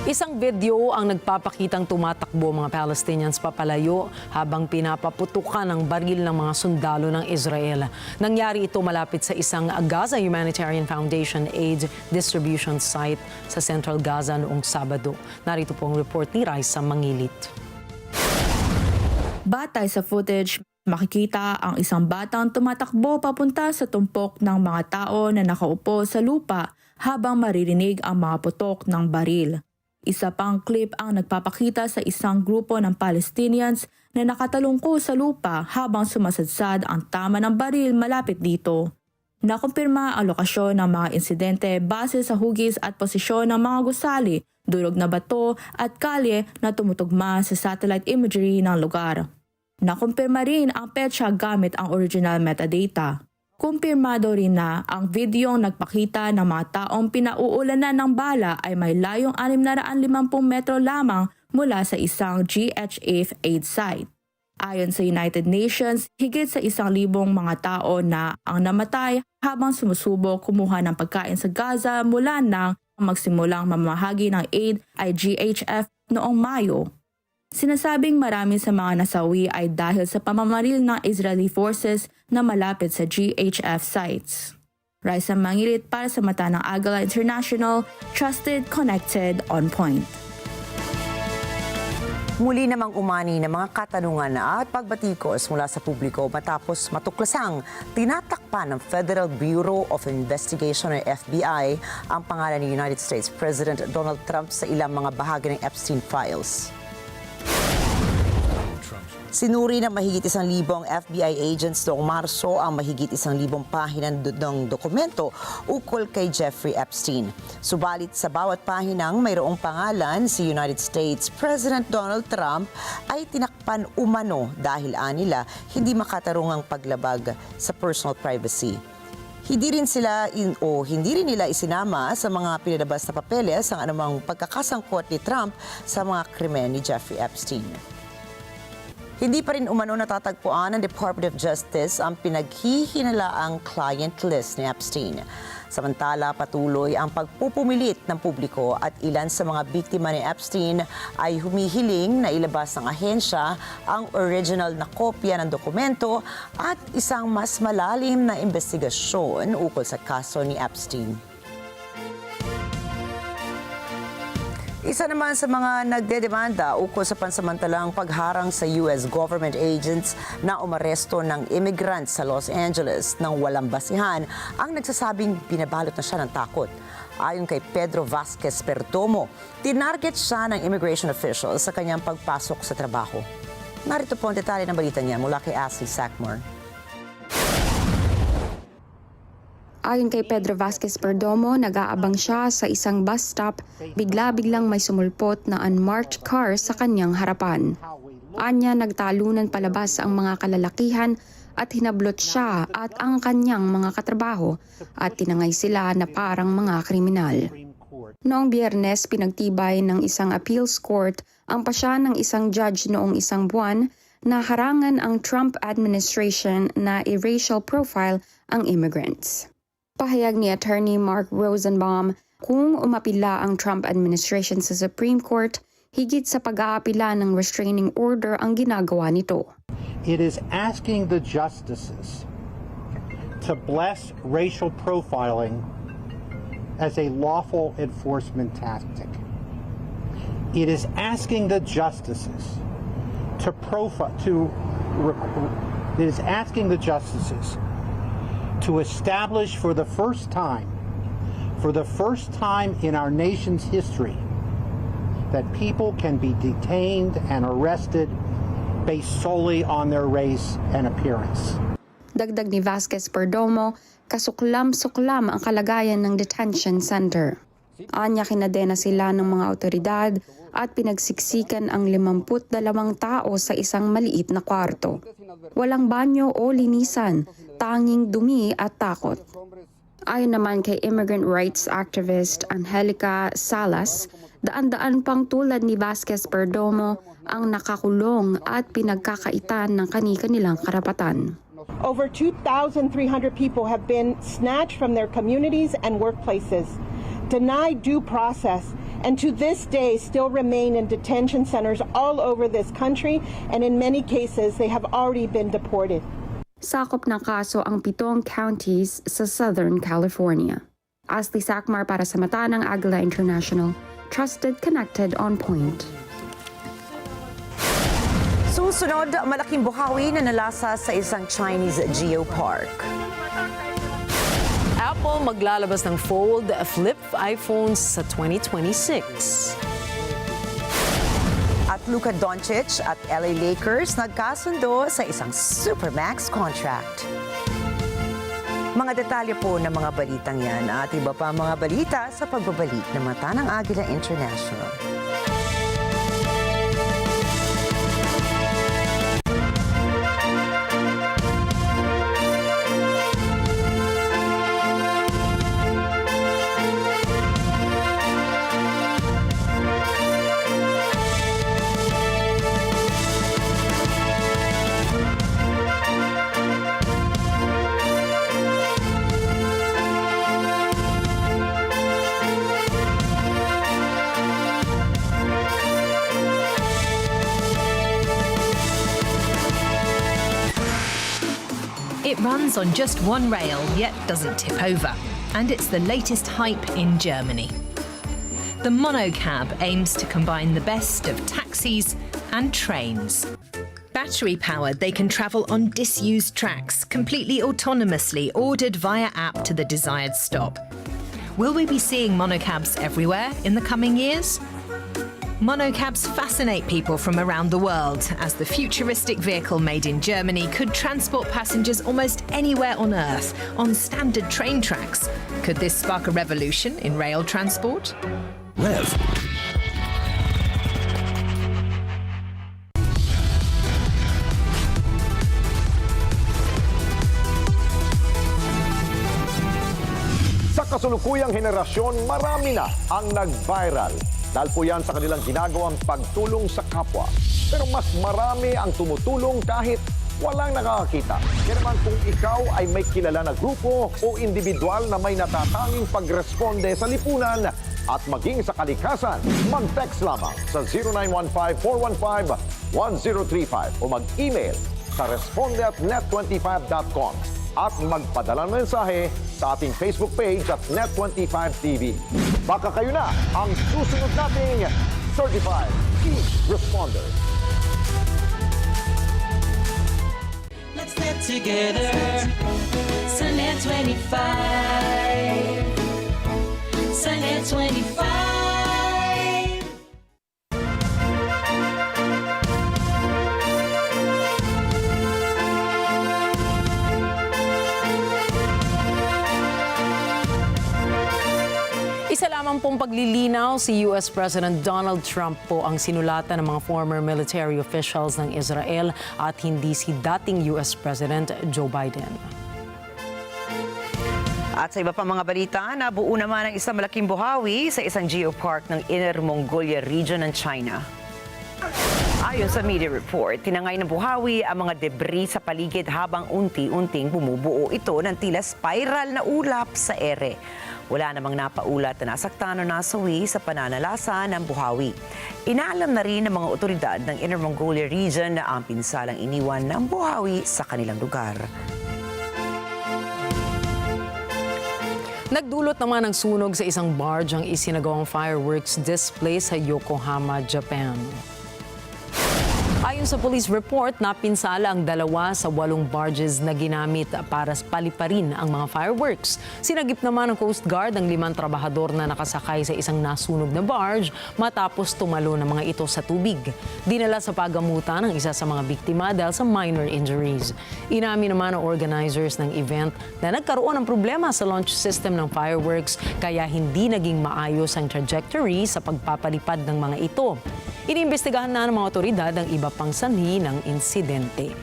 A: Isang video ang nagpapakitang tumatakbo mga Palestinians papalayo habang pinapaputukan ang baril ng mga sundalo ng Israel. Nangyari ito malapit sa isang Gaza Humanitarian Foundation Aid distribution site sa Central Gaza noong Sabado. Narito po ang report ni Raisa Mangilit.
N: Batay sa footage, makikita ang isang batang tumatakbo papunta sa tumpok ng mga tao na nakaupo sa lupa habang maririnig ang mga putok ng baril. Isa pang clip ang nagpapakita sa isang grupo ng Palestinians na nakatalungko sa lupa habang sumasadsad ang tama ng baril malapit dito. Nakumpirma ang lokasyon ng mga insidente base sa hugis at posisyon ng mga gusali, durog na bato at kalye na tumutugma sa satellite imagery ng lugar. Nakumpirma rin ang petsa gamit ang original metadata. Kumpirmado rin na ang videong nagpakita ng mga taong pinauulanan ng bala ay may layong 650 metro lamang mula sa isang GHF aid site. Ayon sa United Nations, higit sa 1,000 mga tao na ang namatay habang sumusubok kumuha ng pagkain sa Gaza mula nang magsimulang mamahagi ng aid ay GHF noong Mayo. Sinasabing marami sa mga nasawi ay dahil sa pamamaril ng Israeli forces na malapit sa GHF sites. Raisa Mangilit para sa Mata ng Agila International, trusted, connected, on point.
B: Muli namang umani ng mga katanungan at pagbatikos mula sa publiko matapos matuklasang tinatakpan ng Federal Bureau of Investigation o FBI ang pangalan ni United States President Donald Trump sa ilang mga bahagi ng Epstein files. Sinuri ng mahigit 1,000 FBI agents noong Marso ang mahigit 1,000 pahina ng dokumento ukol kay Jeffrey Epstein. Subalit sa bawat pahinang mayroong pangalan si United States President Donald Trump ay tinakpan umano dahil anila hindi makatarungang paglabag sa personal privacy. Hindi rin nila isinama sa mga pinalabas na papeles ang anumang pagkakasangkot ni Trump sa mga krimen ni Jeffrey Epstein. Hindi pa rin umano natatagpuan ng Department of Justice ang pinaghihinalaang client list ni Epstein. Samantala, patuloy ang pagpupumilit ng publiko at ilan sa mga biktima ni Epstein ay humihiling na ilabas ng ahensya ang original na kopya ng dokumento at isang mas malalim na investigasyon ukol sa kaso ni Epstein. Isa naman sa mga nagdedemanda ukol sa pansamantalang pagharang sa US government agents na umaresto ng immigrants sa Los Angeles ng walang basihan ang nagsasabing binabalot na siya ng takot. Ayon kay Pedro Vasquez Perdomo, tinarget siya ng immigration officials sa kanyang pagpasok sa trabaho. Narito po ang detalye ng balita niya mula kay Ashley Sackmore.
O: Ayon kay Pedro Vasquez Perdomo, nag-aabang siya sa isang bus stop, bigla-biglang may sumulpot na unmarked car sa kanyang harapan. Anya, nagtalunan palabas ang mga kalalakihan at hinablot siya at ang kanyang mga katrabaho at tinangay sila na parang mga kriminal. Noong Biyernes, pinagtibay ng isang appeals court ang pasya ng isang judge noong isang buwan na harangan ang Trump administration na i-racial profile ang immigrants. Pahayag ni Attorney Mark Rosenbaum, kung umapila ang Trump administration sa Supreme Court, higit sa pag-aapila ng restraining order ang ginagawa nito.
P: It is asking the justices to bless racial profiling as a lawful enforcement tactic. It is asking the justices to establish for the first time in our nation's history, that people can be detained and arrested based solely on their race and appearance.
O: Dagdag ni Vasquez Perdomo, kasuklam-suklam ang kalagayan ng detention center. Anya, kinadena sila ng mga otoridad at pinagsiksikan ang 52 tao sa isang maliit na kwarto. Walang banyo o linisan, tanging dumi at takot. Ayon naman kay immigrant rights activist Angelica Salas, daan-daan pang tulad ni Vasquez Perdomo ang nakakulong at pinagkakaitan ng kani-kanilang karapatan.
Q: Over 2,300 people have been snatched from their communities and workplaces, denied due process, and to this day still remain in detention centers all over this country, and in many cases they have already been deported.
O: Sakop ng kaso ang 7 counties sa Southern California. Ashley Sackmar para sa mata ng Agila International. Trusted, connected, on point.
B: Susunod, malaking buhawi na nalasa sa isang Chinese geopark.
A: Apple maglalabas ng fold flip iPhones sa 2026.
B: At Luka Doncic at LA Lakers nagkasundo sa isang Supermax contract. Mga detalye po ng mga balitang yan at iba pa mga balita sa pagbabalik ng Mata ng Agila International.
R: It runs on just one rail, yet doesn't tip over. And it's the latest hype in Germany. The monocab aims to combine the best of taxis and trains. Battery-powered, they can travel on disused tracks, completely autonomously, ordered via app to the desired stop. Will we be seeing monocabs everywhere in the coming years? Monocabs fascinate people from around the world, as the futuristic vehicle made in Germany could transport passengers almost anywhere on Earth on standard train tracks. Could this spark a revolution in rail transport?
S: Rev.
T: Sa kasulukuyang henerasyon, marami na ang nag-viral. Dahil po yan sa kanilang ginagawang pagtulong sa kapwa. Pero mas marami ang tumutulong kahit walang nakakakita. Kaya naman kung ikaw ay may kilala na grupo o individual na may natatanging pagresponde sa lipunan at maging sa kalikasan, mag-text lamang sa 0915-415-1035 o mag-email sa responde@net25.com at magpadala ng mensahe sa ating Facebook page at Net25TV. Baka kayo na ang susunod nating Certified Key Responder.
U: Let's get together sa Net25. Sa Net25.
A: Mayroong paglilinaw si US President Donald Trump po ang sinulatan ng mga former military officials ng Israel at hindi si dating US President Joe Biden.
B: At sa iba pang mga balita, nabuo naman ang isang malaking buhawi sa isang geopark ng Inner Mongolia region ng China. Ayon sa media report, tinangay ng buhawi ang mga debris sa paligid habang unti-unting bumubuo ito ng tila spiral na ulap sa ere. Wala namang napaulat na nasaktan o nasawi sa pananalasa ng buhawi. Inaalam na rin ng mga otoridad ng Inner Mongolia region na ang pinsalang iniwan ng buhawi sa kanilang lugar.
A: Nagdulot naman ng sunog sa isang barge ang isinagawang fireworks display sa Yokohama, Japan. Ayon sa police report, napinsala ang 2 sa 8 barges na ginamit para paliparin ang mga fireworks. Sinagip naman ng Coast Guard ang 5 trabahador na nakasakay sa isang nasunog na barge matapos tumalo ng mga ito sa tubig. Dinala sa paggamutan ang isa sa mga biktima dahil sa minor injuries. Inamin naman ng organizers ng event na nagkaroon ng problema sa launch system ng fireworks kaya hindi naging maayos ang trajectory sa pagpapalipad ng mga ito. Iniimbestigahan na ng mga otoridad ang iba pang sanhi ng insidente.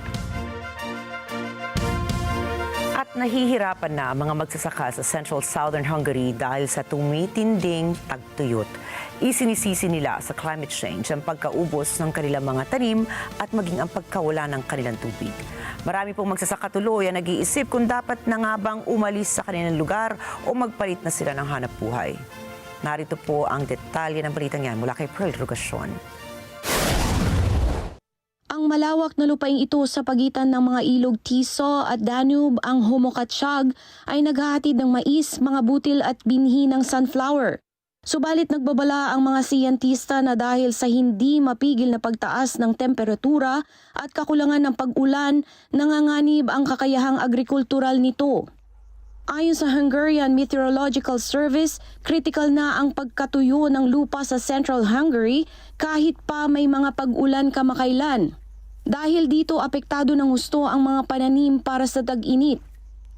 B: At nahihirapan na ang mga magsasaka sa Central Southern Hungary dahil sa tumitinding tagtuyot. Isinisisi nila sa climate change ang pagkaubos ng kanilang mga tanim at maging ang pagkawala ng kanilang tubig. Marami pong magsasaka tuloy ang nag-iisip kung dapat na nga bang umalis sa kanilang lugar o magpalit na sila ng hanap buhay. Narito po ang detalye ng balitang yan mula kay Pearl Rogasyon.
S: Ang malawak na lupaing ito sa pagitan ng mga ilog Tiso at Danube, ang Homokatsyag, ay naghahatid ng mais, mga butil at binhi ng sunflower. Subalit nagbabala ang mga siyentista na dahil sa hindi mapigil na pagtaas ng temperatura at kakulangan ng pag-ulan, nanganganib ang kakayahang agrikultural nito. Ayon sa Hungarian Meteorological Service, critical na ang pagkatuyo ng lupa sa Central Hungary kahit pa may mga pag-ulan kamakailan. Dahil dito apektado ng husto ang mga pananim para sa tag-init.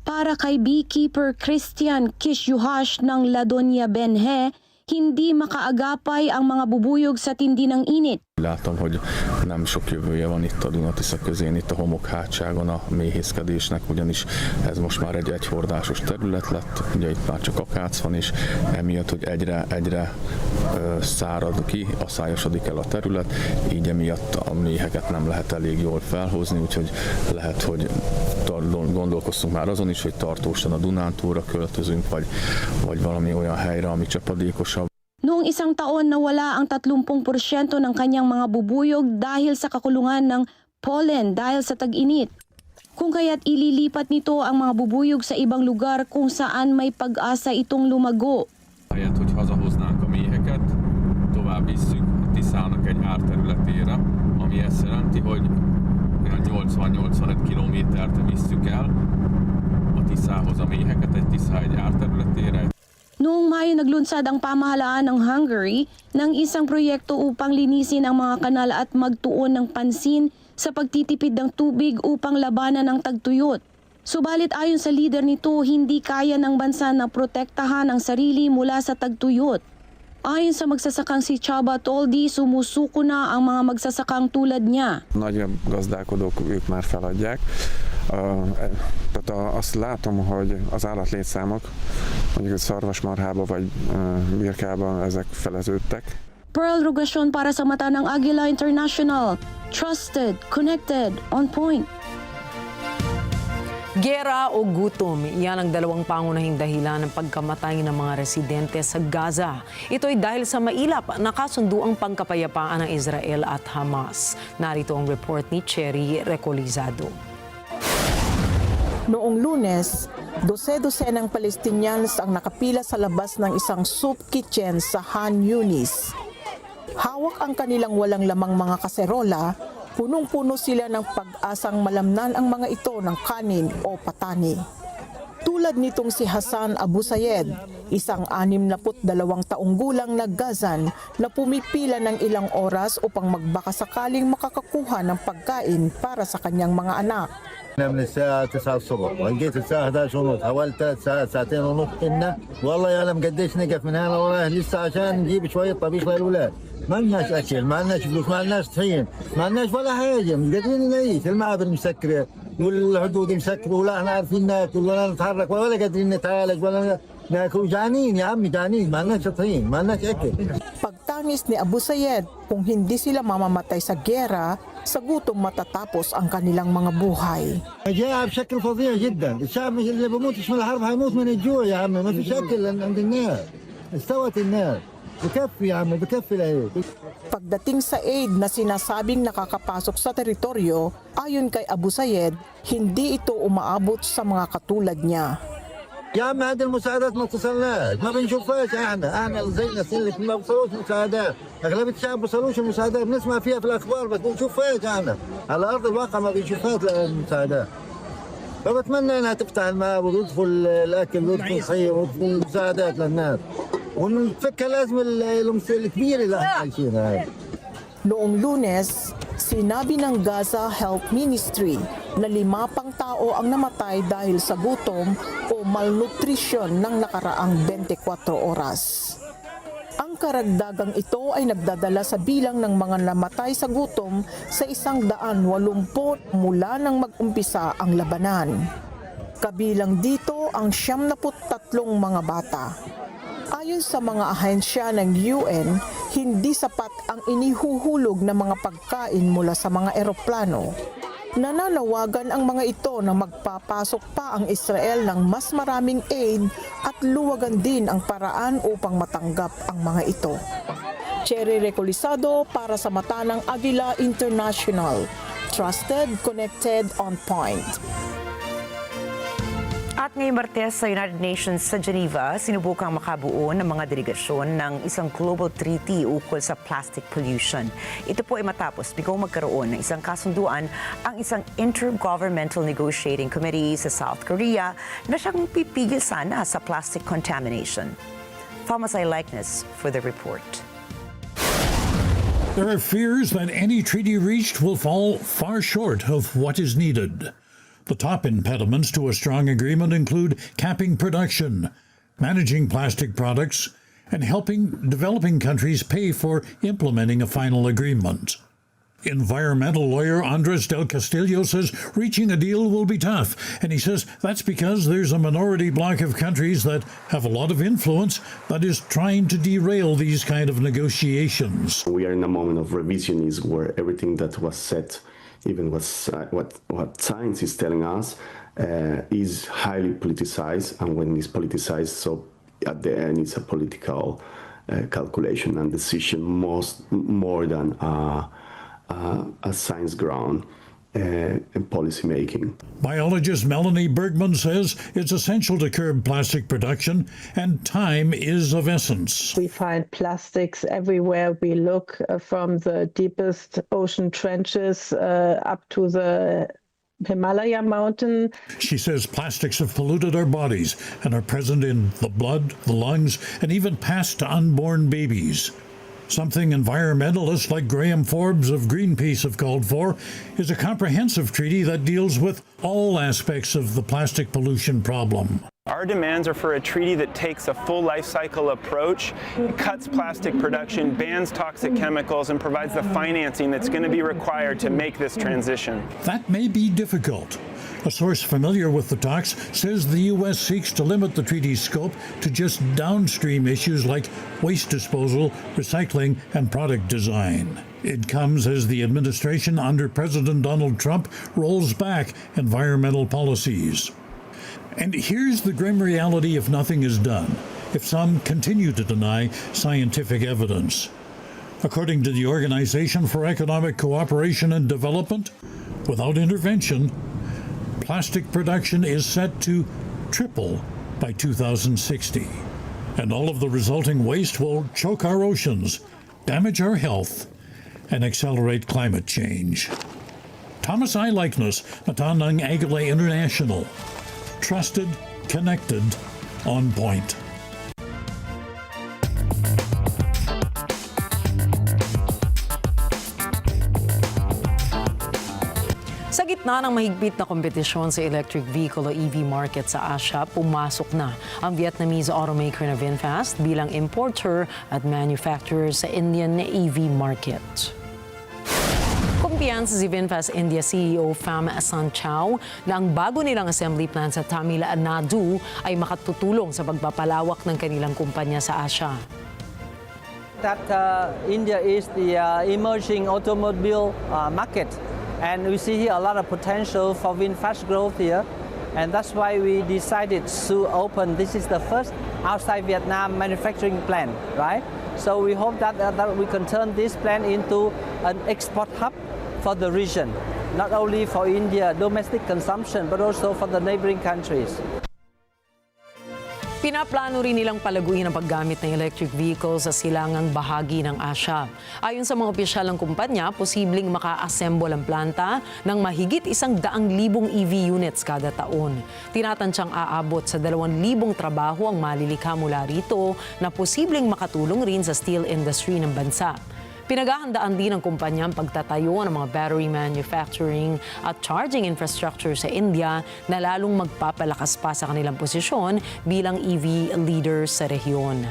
S: Para kay beekeeper Christian Kishuhash ng Ladonia Benhe, hindi makaagapay ang mga bubuyog sa tindi ng init.
V: Látom, hogy nem sok jövője van itt a Dunatisza közén, itt a homokhátságon a méhészkedésnek, ugyanis ez most már egy egyfordásos terület lett, ugye itt már csak akác van, és emiatt, hogy egyre szárad ki, aszályosodik el a terület, így emiatt a méheket nem lehet elég jól felhozni, úgyhogy lehet, hogy gondolkoztunk már azon is, hogy tartósan a Dunántúlra költözünk, vagy valami olyan helyre, ami csapadékosabb.
S: Noong isang taon nawala ang 30% ng kanyang mga bubuyog dahil sa kakulungan ng pollen dahil sa tag-init. Kung kaya't ililipat nito ang mga bubuyog sa ibang lugar kung saan may pag-asa itong lumago.
E: Ahelyett, hogy hazahoznánk a méheket, tovább visszük Tiszának egy árterületére, ami ezt jelenti, hogy 80-85 kilométert visszük el a Tiszához a méheket, egy Tisza egy árterületére.
S: Noong Mayo naglunsad ang pamahalaan ng Hungary ng isang proyekto upang linisin ang mga kanal at magtuon ng pansin sa pagtitipid ng tubig upang labanan ang tagtuyot. Subalit ayon sa leader nito, hindi kaya ng bansa na protektahan ang sarili mula sa tagtuyot. Ayon sa magsasakang si Csaba Toldi, sumusuko na ang mga magsasakang tulad niya.
W: Nagy gazdálkodók ők már feladják. Tehát azt látom, hogy az állatlétszámok, mondjuk szarvasmarhába vagy birkába, ezek feleződtek.
S: Pearl Rogasyon para sa mata ng Agila International. Trusted, connected, on point.
A: Gera o gutom, iyan ang 2 pangunahing dahilan ng pagkamatay ng mga residente sa Gaza. Ito ay dahil sa mailap na kasunduang pangkapayapaan ng Israel at Hamas. Narito ang report ni Cherry Recolizado.
X: Noong Lunes, 12 ng Palestinians ang nakapila sa labas ng isang soup kitchen sa Han Yunis. Hawak ang kanilang walang lamang mga kaserola, punong-puno sila ng pag-asang malamnan ang mga ito ng kanin o patani. 2 Tulad nitong si Hassan Abu Sayed, isang 62 taong gulang na Gazan na pumipila ng ilang oras upang magbakasakaling makakakuha ng pagkain para sa kanyang mga anak.
C: من الساعة 9 الصبح وجيت الساعة 11 ونص حوالي 3 ساعات ساعتين ونص كنا والله يعلم قديش نقف من هنا ورايح لسه عشان نجيب شوية طبيخ للأولاد. ما لناش أكل، ما لناش فلوس، ما لناش طحين، ما لناش ولا حاجة، مش قادرين نعيش، المعابر مسكرة والحدود مسكرة ولا احنا عارفين ناكل ولا نتحرك ولا قادرين نتعالج ولا ناكل، جعانين يا عمي جعانين، ما لناش طحين، ما لناش أكل.
X: Pagtangis ni Abu Sayed, kung hindi sila mamamatay sa giyera, sa gutom matatapos ang kanilang mga buhay.
C: جاء بشكل فظيع جدا، الشعب مش اللي بيموتش من الحرب هيموت من الجوع يا عمي، ما فيش أكل عند الناس، استوت الناس، بكفي يا عمي بكفي العيش.
X: Pagdating sa aid na sinasabing nakakapasok sa teritoryo, ayon kay Abu Sayed, hindi ito umaabot sa mga katulad niya.
C: يا عم هذه المساعدات ما تصلناش، ما بنشوفهاش احنا زينا اللي ما بوصلوش مساعدات، اغلبيه الشعب بوصلوش المساعدات، بنسمع فيها في الاخبار بس بنشوفهاش احنا، على ارض الواقع ما بنشوفهاش المساعدات. فبتمنى انها تفتح المعابر ويدخل الاكل ويدخل الخير ويدخل المساعدات للناس، ونفك الازمه الكبيره اللي احنا عايشينها.
X: Noong Lunes, sinabi ng Gaza Health Ministry na 5 pang tao ang namatay dahil sa gutom o malnutrition ng nakaraang 24 oras. Ang karagdagang ito ay nagdadala sa bilang ng mga namatay sa gutom sa 180 mula nang mag-umpisa ang labanan. Kabilang dito ang 73 mga bata. Ayon sa mga ahensya ng UN, hindi sapat ang inihuhulog na mga pagkain mula sa mga eroplano. Nananawagan ang mga ito na magpapasok pa ang Israel ng mas maraming aid at luwagan din ang paraan upang matanggap ang mga ito. Cherry Recolisado para sa mata ng Agila International. Trusted, connected, on point.
B: At ngayong Martes sa United Nations sa Geneva, sinubukang makabuo ng mga delegasyon ng isang global treaty ukol sa plastic pollution. Ito po ay matapos bigong magkaroon ng isang kasunduan ang isang Intergovernmental Negotiating Committee sa South Korea na siyang pipigil sana sa plastic contamination. Famasay Likeness for the report.
D: There are fears that any treaty reached will fall far short of what is needed. The top impediments to a strong agreement include capping production, managing plastic products, and helping developing countries pay for implementing a final agreement. Environmental lawyer Andres Del Castillo says reaching a deal will be tough, and he says that's because there's a minority bloc of countries that have a lot of influence that is trying to derail these kind of negotiations.
F: We are in a moment of revisionism where everything that was said, even what science is telling us, is highly politicized, and when it's politicized, so at the end it's a political calculation and decision more than a science ground and policy making.
D: Biologist Melanie Bergman says it's essential to curb plastic production, and time is of essence.
K: We find plastics everywhere we look, from the deepest ocean trenches up to the Himalaya mountain.
D: She says plastics have polluted our bodies and are present in the blood, the lungs, and even passed to unborn babies. Something environmentalists like Graham Forbes of Greenpeace have called for is a comprehensive treaty that deals with all aspects of the plastic pollution problem.
G: Our demands are for a treaty that takes a full life cycle approach, cuts plastic production, bans toxic chemicals, and provides the financing that's going to be required to make this transition.
D: That may be difficult. A source familiar with the talks says the U.S. seeks to limit the treaty's scope to just downstream issues like waste disposal, recycling, and product design. It comes as the administration under President Donald Trump rolls back environmental policies. And here's the grim reality if nothing is done, if some continue to deny scientific evidence. According to the Organization for Economic Cooperation and Development, without intervention, plastic production is set to triple by 2060. And all of the resulting waste will choke our oceans, damage our health, and accelerate climate change. Thomas I. Likeness, mata ng Agila International. Trusted, connected, on point.
A: Sa gitna ng mahigpit na kompetisyon sa electric vehicle o EV market sa Asia, pumasok na ang Vietnamese automaker na VinFast bilang importer at manufacturer sa Indian EV market. Kumpiyansa si VinFast India CEO Pham San Chow na ang bago nilang assembly plant sa Tamil Nadu ay makatutulong sa pagpapalawak ng kanilang kumpanya sa Asia.
H: That India is the emerging automobile market. And we see here a lot of potential for VinFast growth here. And that's why we decided to open, this is the first outside Vietnam manufacturing plant, right? So we hope that we can turn this plant into an export hub for the region. Not only for India domestic consumption, but also for the neighboring countries.
A: Pinaplano rin nilang palaguin ang paggamit ng electric vehicles sa silangang bahagi ng Asia. Ayon sa mga opisyal ng kumpanya, posibleng maka-assemble ang planta ng mahigit 100,000 EV units kada taon. Tinatansyang aabot sa 2,000 trabaho ang malilikha mula rito na posibleng makatulong rin sa steel industry ng bansa. Pinaghahandaan din ng kumpanya ang pagtatayo ng mga battery manufacturing at charging infrastructure sa India na lalong magpapalakas pa sa kanilang posisyon bilang EV leader sa rehiyon.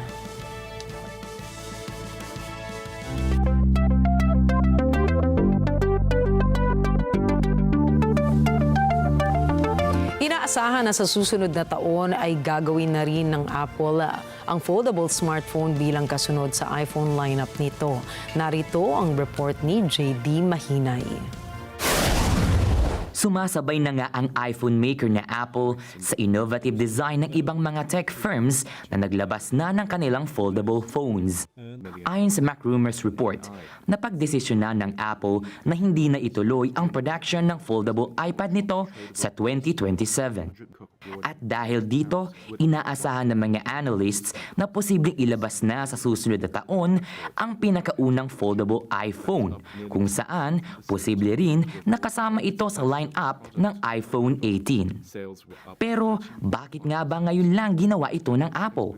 A: Inaasahan na sa susunod na taon ay gagawin na rin ng Apple ang foldable smartphone bilang kasunod sa iPhone lineup nito. Narito ang report ni JD Mahinay.
I: Sumasabay na nga ang iPhone maker na Apple sa innovative design ng ibang mga tech firms na naglabas na ng kanilang foldable phones. Ayon sa MacRumors report, napagdesisyon na ng Apple na hindi na ituloy ang production ng foldable iPad nito sa 2027. At dahil dito, inaasahan ng mga analysts na posibleng ilabas na sa susunod na taon ang pinakaunang foldable iPhone, kung saan posible rin nakasama ito sa line-up ng iPhone 18. Pero bakit nga ba ngayon lang ginawa ito ng Apple?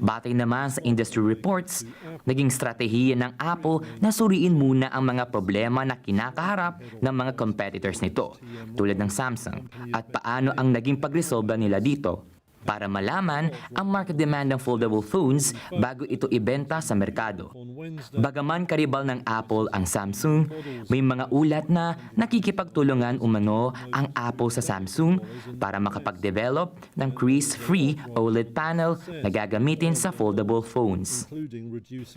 I: Batay naman sa industry reports, naging stratehiya ng Apple na suriin muna ang mga problema na kinakaharap ng mga competitors nito, tulad ng Samsung, at paano ang naging pagresolba nila dito para malaman ang market demand ng foldable phones bago ito ibenta sa merkado. Bagaman karibal ng Apple ang Samsung, may mga ulat na nakikipagtulungan umano ang Apple sa Samsung para makapag-develop ng crease-free OLED panel na gagamitin sa foldable phones.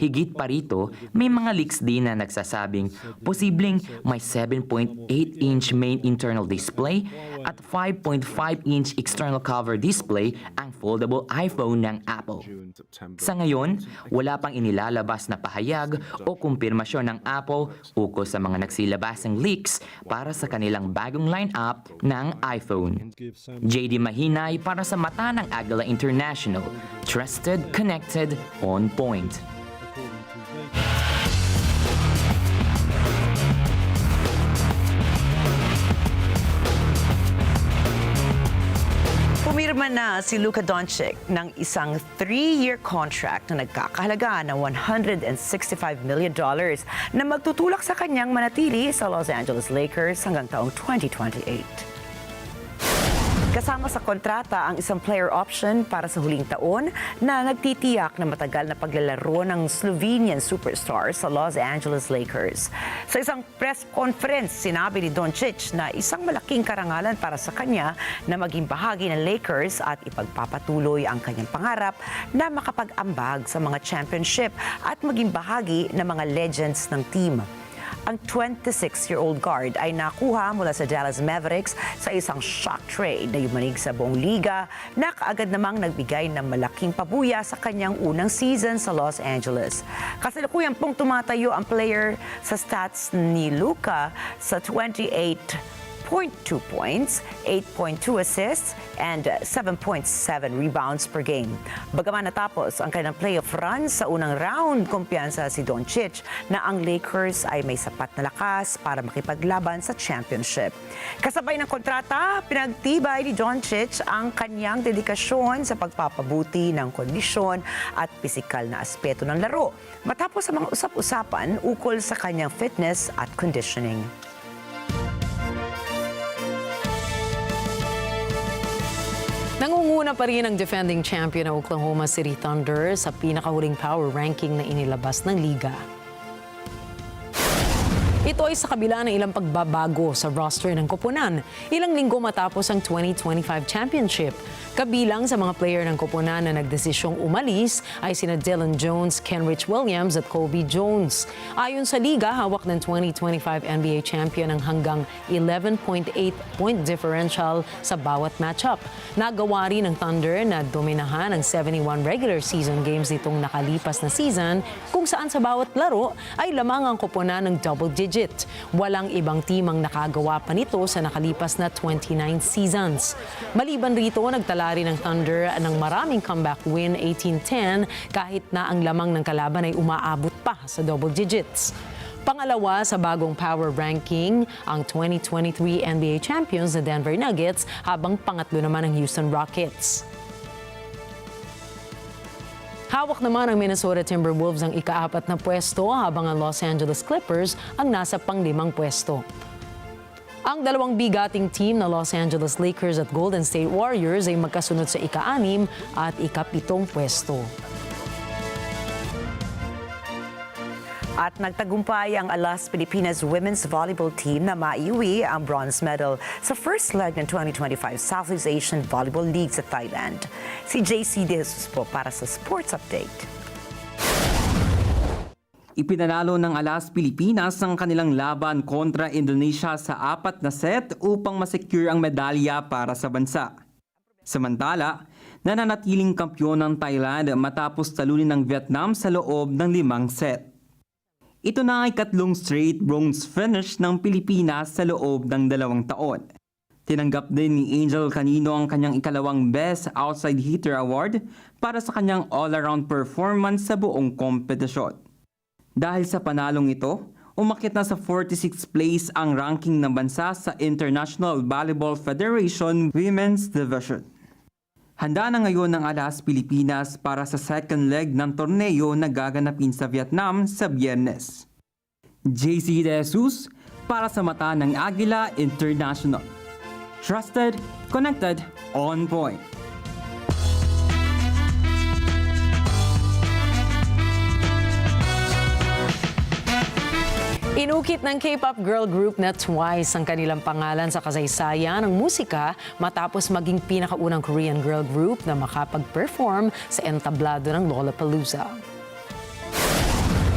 I: Higit pa rito, may mga leaks din na nagsasabing posibleng may 7.8-inch main internal display at 5.5-inch external cover display ang foldable iPhone ng Apple. Sa ngayon, wala pang inilalabas na pahayag o kumpirmasyon ng Apple ukol sa mga nagsilabasang leaks para sa kanilang bagong lineup ng iPhone. JD Mahinay para sa mata ng Agila International. Trusted, connected, on point.
B: Pumirma na si Luka Doncic ng isang 3-year contract na nagkakahalaga ng $165 million na magtutulak sa kanyang manatili sa Los Angeles Lakers hanggang taong 2028. Kasama sa kontrata ang isang player option para sa huling taon na nagtitiyak na matagal na paglalaro ng Slovenian superstar sa Los Angeles Lakers. Sa isang press conference, sinabi ni Doncic na isang malaking karangalan para sa kanya na maging bahagi ng Lakers at ipagpapatuloy ang kanyang pangarap na makapag-ambag sa mga championship at maging bahagi ng mga legends ng team. Ang 26-year-old guard ay nakuha mula sa Dallas Mavericks sa isang shock trade na yumanig sa buong liga na kaagad namang nagbigay ng malaking pabuya sa kanyang unang season sa Los Angeles. Kasalukuyan pong tumatayo ang player sa stats ni Luka sa 28 8.2 points, 8.2 assists, and 7.7 rebounds per game. Bagaman natapos ang kanilang playoff run sa unang round, kumpiyansa si Doncic na ang Lakers ay may sapat na lakas para makipaglaban sa championship. Kasabay ng kontrata, pinagtibay ni Doncic ang kanyang dedikasyon sa pagpapabuti ng kondisyon at pisikal na aspeto ng laro matapos sa mga usap-usapan ukol sa kanyang fitness at conditioning.
A: Nangunguna pa rin ang defending champion na Oklahoma City Thunder sa pinakahuling power ranking na inilabas ng liga. Ito ay sa kabila ng ilang pagbabago sa roster ng koponan. Ilang linggo matapos ang 2025 championship. Kabilang sa mga player ng koponan na nagdesisyong umalis ay sina Dylan Jones, Kenrich Williams at Kobe Jones. Ayon sa liga, hawak ng 2025 NBA champion ang hanggang 11.8 point differential sa bawat matchup. Nagawa rin ng Thunder na dominahan ang 71 regular season games nitong nakalipas na season kung saan sa bawat laro ay lamang ang koponan ng double digit. Walang ibang team ang nakagawa pa nito sa nakalipas na 29 seasons. Maliban rito, nagtala rin ng Thunder ng maraming comeback win 18-10 kahit na ang lamang ng kalaban ay umaabot pa sa double digits. Pangalawa sa bagong power ranking ang 2023 NBA champions na Denver Nuggets habang pangatlo naman ang Houston Rockets. Hawak naman ang Minnesota Timberwolves ang ika-4 na pwesto habang ang Los Angeles Clippers ang nasa pang-5 pwesto. Ang dalawang bigating team na Los Angeles Lakers at Golden State Warriors ay magkasunod sa ika-6 at ika-7 pwesto.
B: At nagtagumpay ang Alas Pilipinas Women's Volleyball Team na maiuwi ang bronze medal sa first leg ng 2025 Southeast Asian Volleyball League sa Thailand. Si JC De Jesus po para sa Sports Update.
J: Ipinanalo ng Alas Pilipinas ang kanilang laban kontra Indonesia sa 4 na set upang masecure ang medalya para sa bansa. Samantala, nananatiling kampyon ng Thailand matapos talunin ng Vietnam sa loob ng 5 set. Ito na ay 3 straight bronze finish ng Pilipinas sa loob ng 2 taon. Tinanggap din ni Angel Canino ang kanyang ikalawang Best Outside Hitter Award para sa kanyang all-around performance sa buong kompetisyon. Dahil sa panalong ito, umakyat na sa 46th place ang ranking ng bansa sa International Volleyball Federation Women's Division. Handa na ngayon ang Alas Pilipinas para sa second leg ng torneo na gaganapin sa Vietnam sa Biyernes. JC De Jesus para sa mata ng Agila International. Trusted, connected, on point.
A: Inukit ng K-pop girl group na Twice ang kanilang pangalan sa kasaysayan ng musika matapos maging pinakaunang Korean girl group na makapag-perform sa entablado ng Lollapalooza.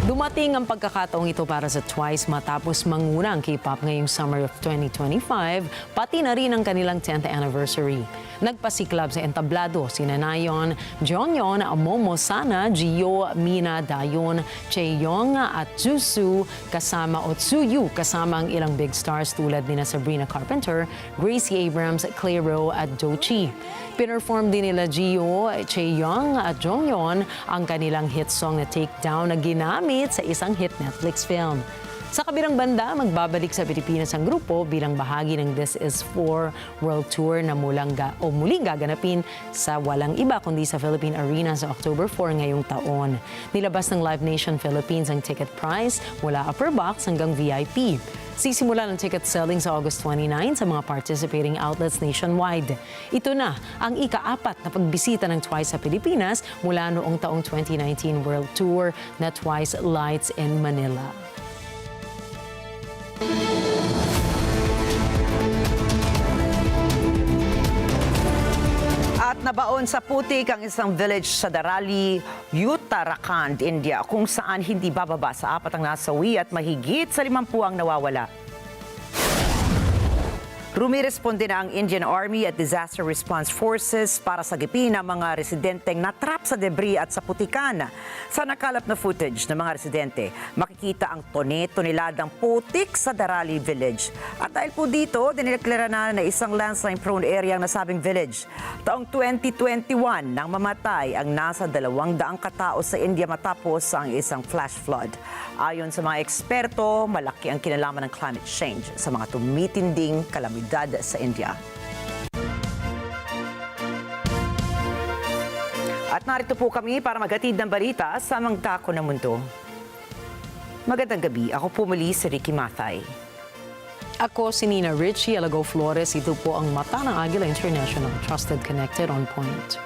A: Dumating ang pagkakataong ito para sa Twice matapos manguna ang K-pop ngayong summer of 2025, pati na rin ang kanilang 10th anniversary. Nagpasiklab sa entablado sina Nayeon, Jeongyeon, Momo Sana, Gio, Mina, Dayon, Chaeyoung at Jisoo kasama Otsuyu kasama ang ilang big stars tulad ni Sabrina Carpenter, Gracie Abrams, Clairo at Doechii. Pinerform din nila Gio, Chaeyoung at Jeongyeon ang kanilang hit song na Take Down na ginamit sa isang hit Netflix film. Sa kabilang banda, magbabalik sa Pilipinas ang grupo bilang bahagi ng This Is For World Tour na muling gaganapin sa walang iba kundi sa Philippine Arena sa October 4 ngayong taon. Nilabas ng Live Nation Philippines ang ticket price mula upper box hanggang VIP. Sisimula ng ticket selling sa August 29 sa mga participating outlets nationwide. Ito na ang ika-4 na pagbisita ng Twice sa Pilipinas mula noong taong 2019 World Tour na Twice Lights in Manila.
B: At nabaon sa putik ang isang village sa Darali, Uttarakhand, India, kung saan hindi bababa sa 4 ang nasawi at mahigit sa 50 ang nawawala. Rumiresponde na ang Indian Army at Disaster Response Forces para sagipin ang mga residenteng natrap sa debris at sa putikan. Sa nakalap na footage ng mga residente, makikita ang tone-toneladang putik sa Darali Village. At dahil po dito, dineklara na isang landslide-prone area ang nasabing village. Taong 2021 nang mamatay ang nasa 200 katao sa India matapos ang isang flash flood. Ayon sa mga eksperto, malaki ang kinalaman ng climate change sa mga tumitinding kalamidad sa India. At narito po kami para maghatid ng balita sa mga dako ng mundo. Magandang gabi, ako po muli si Ricky Mathay.
A: Ako si Nina Richie Alago Flores. Ito po ang mata ng Agila International. Trusted, connected, on point.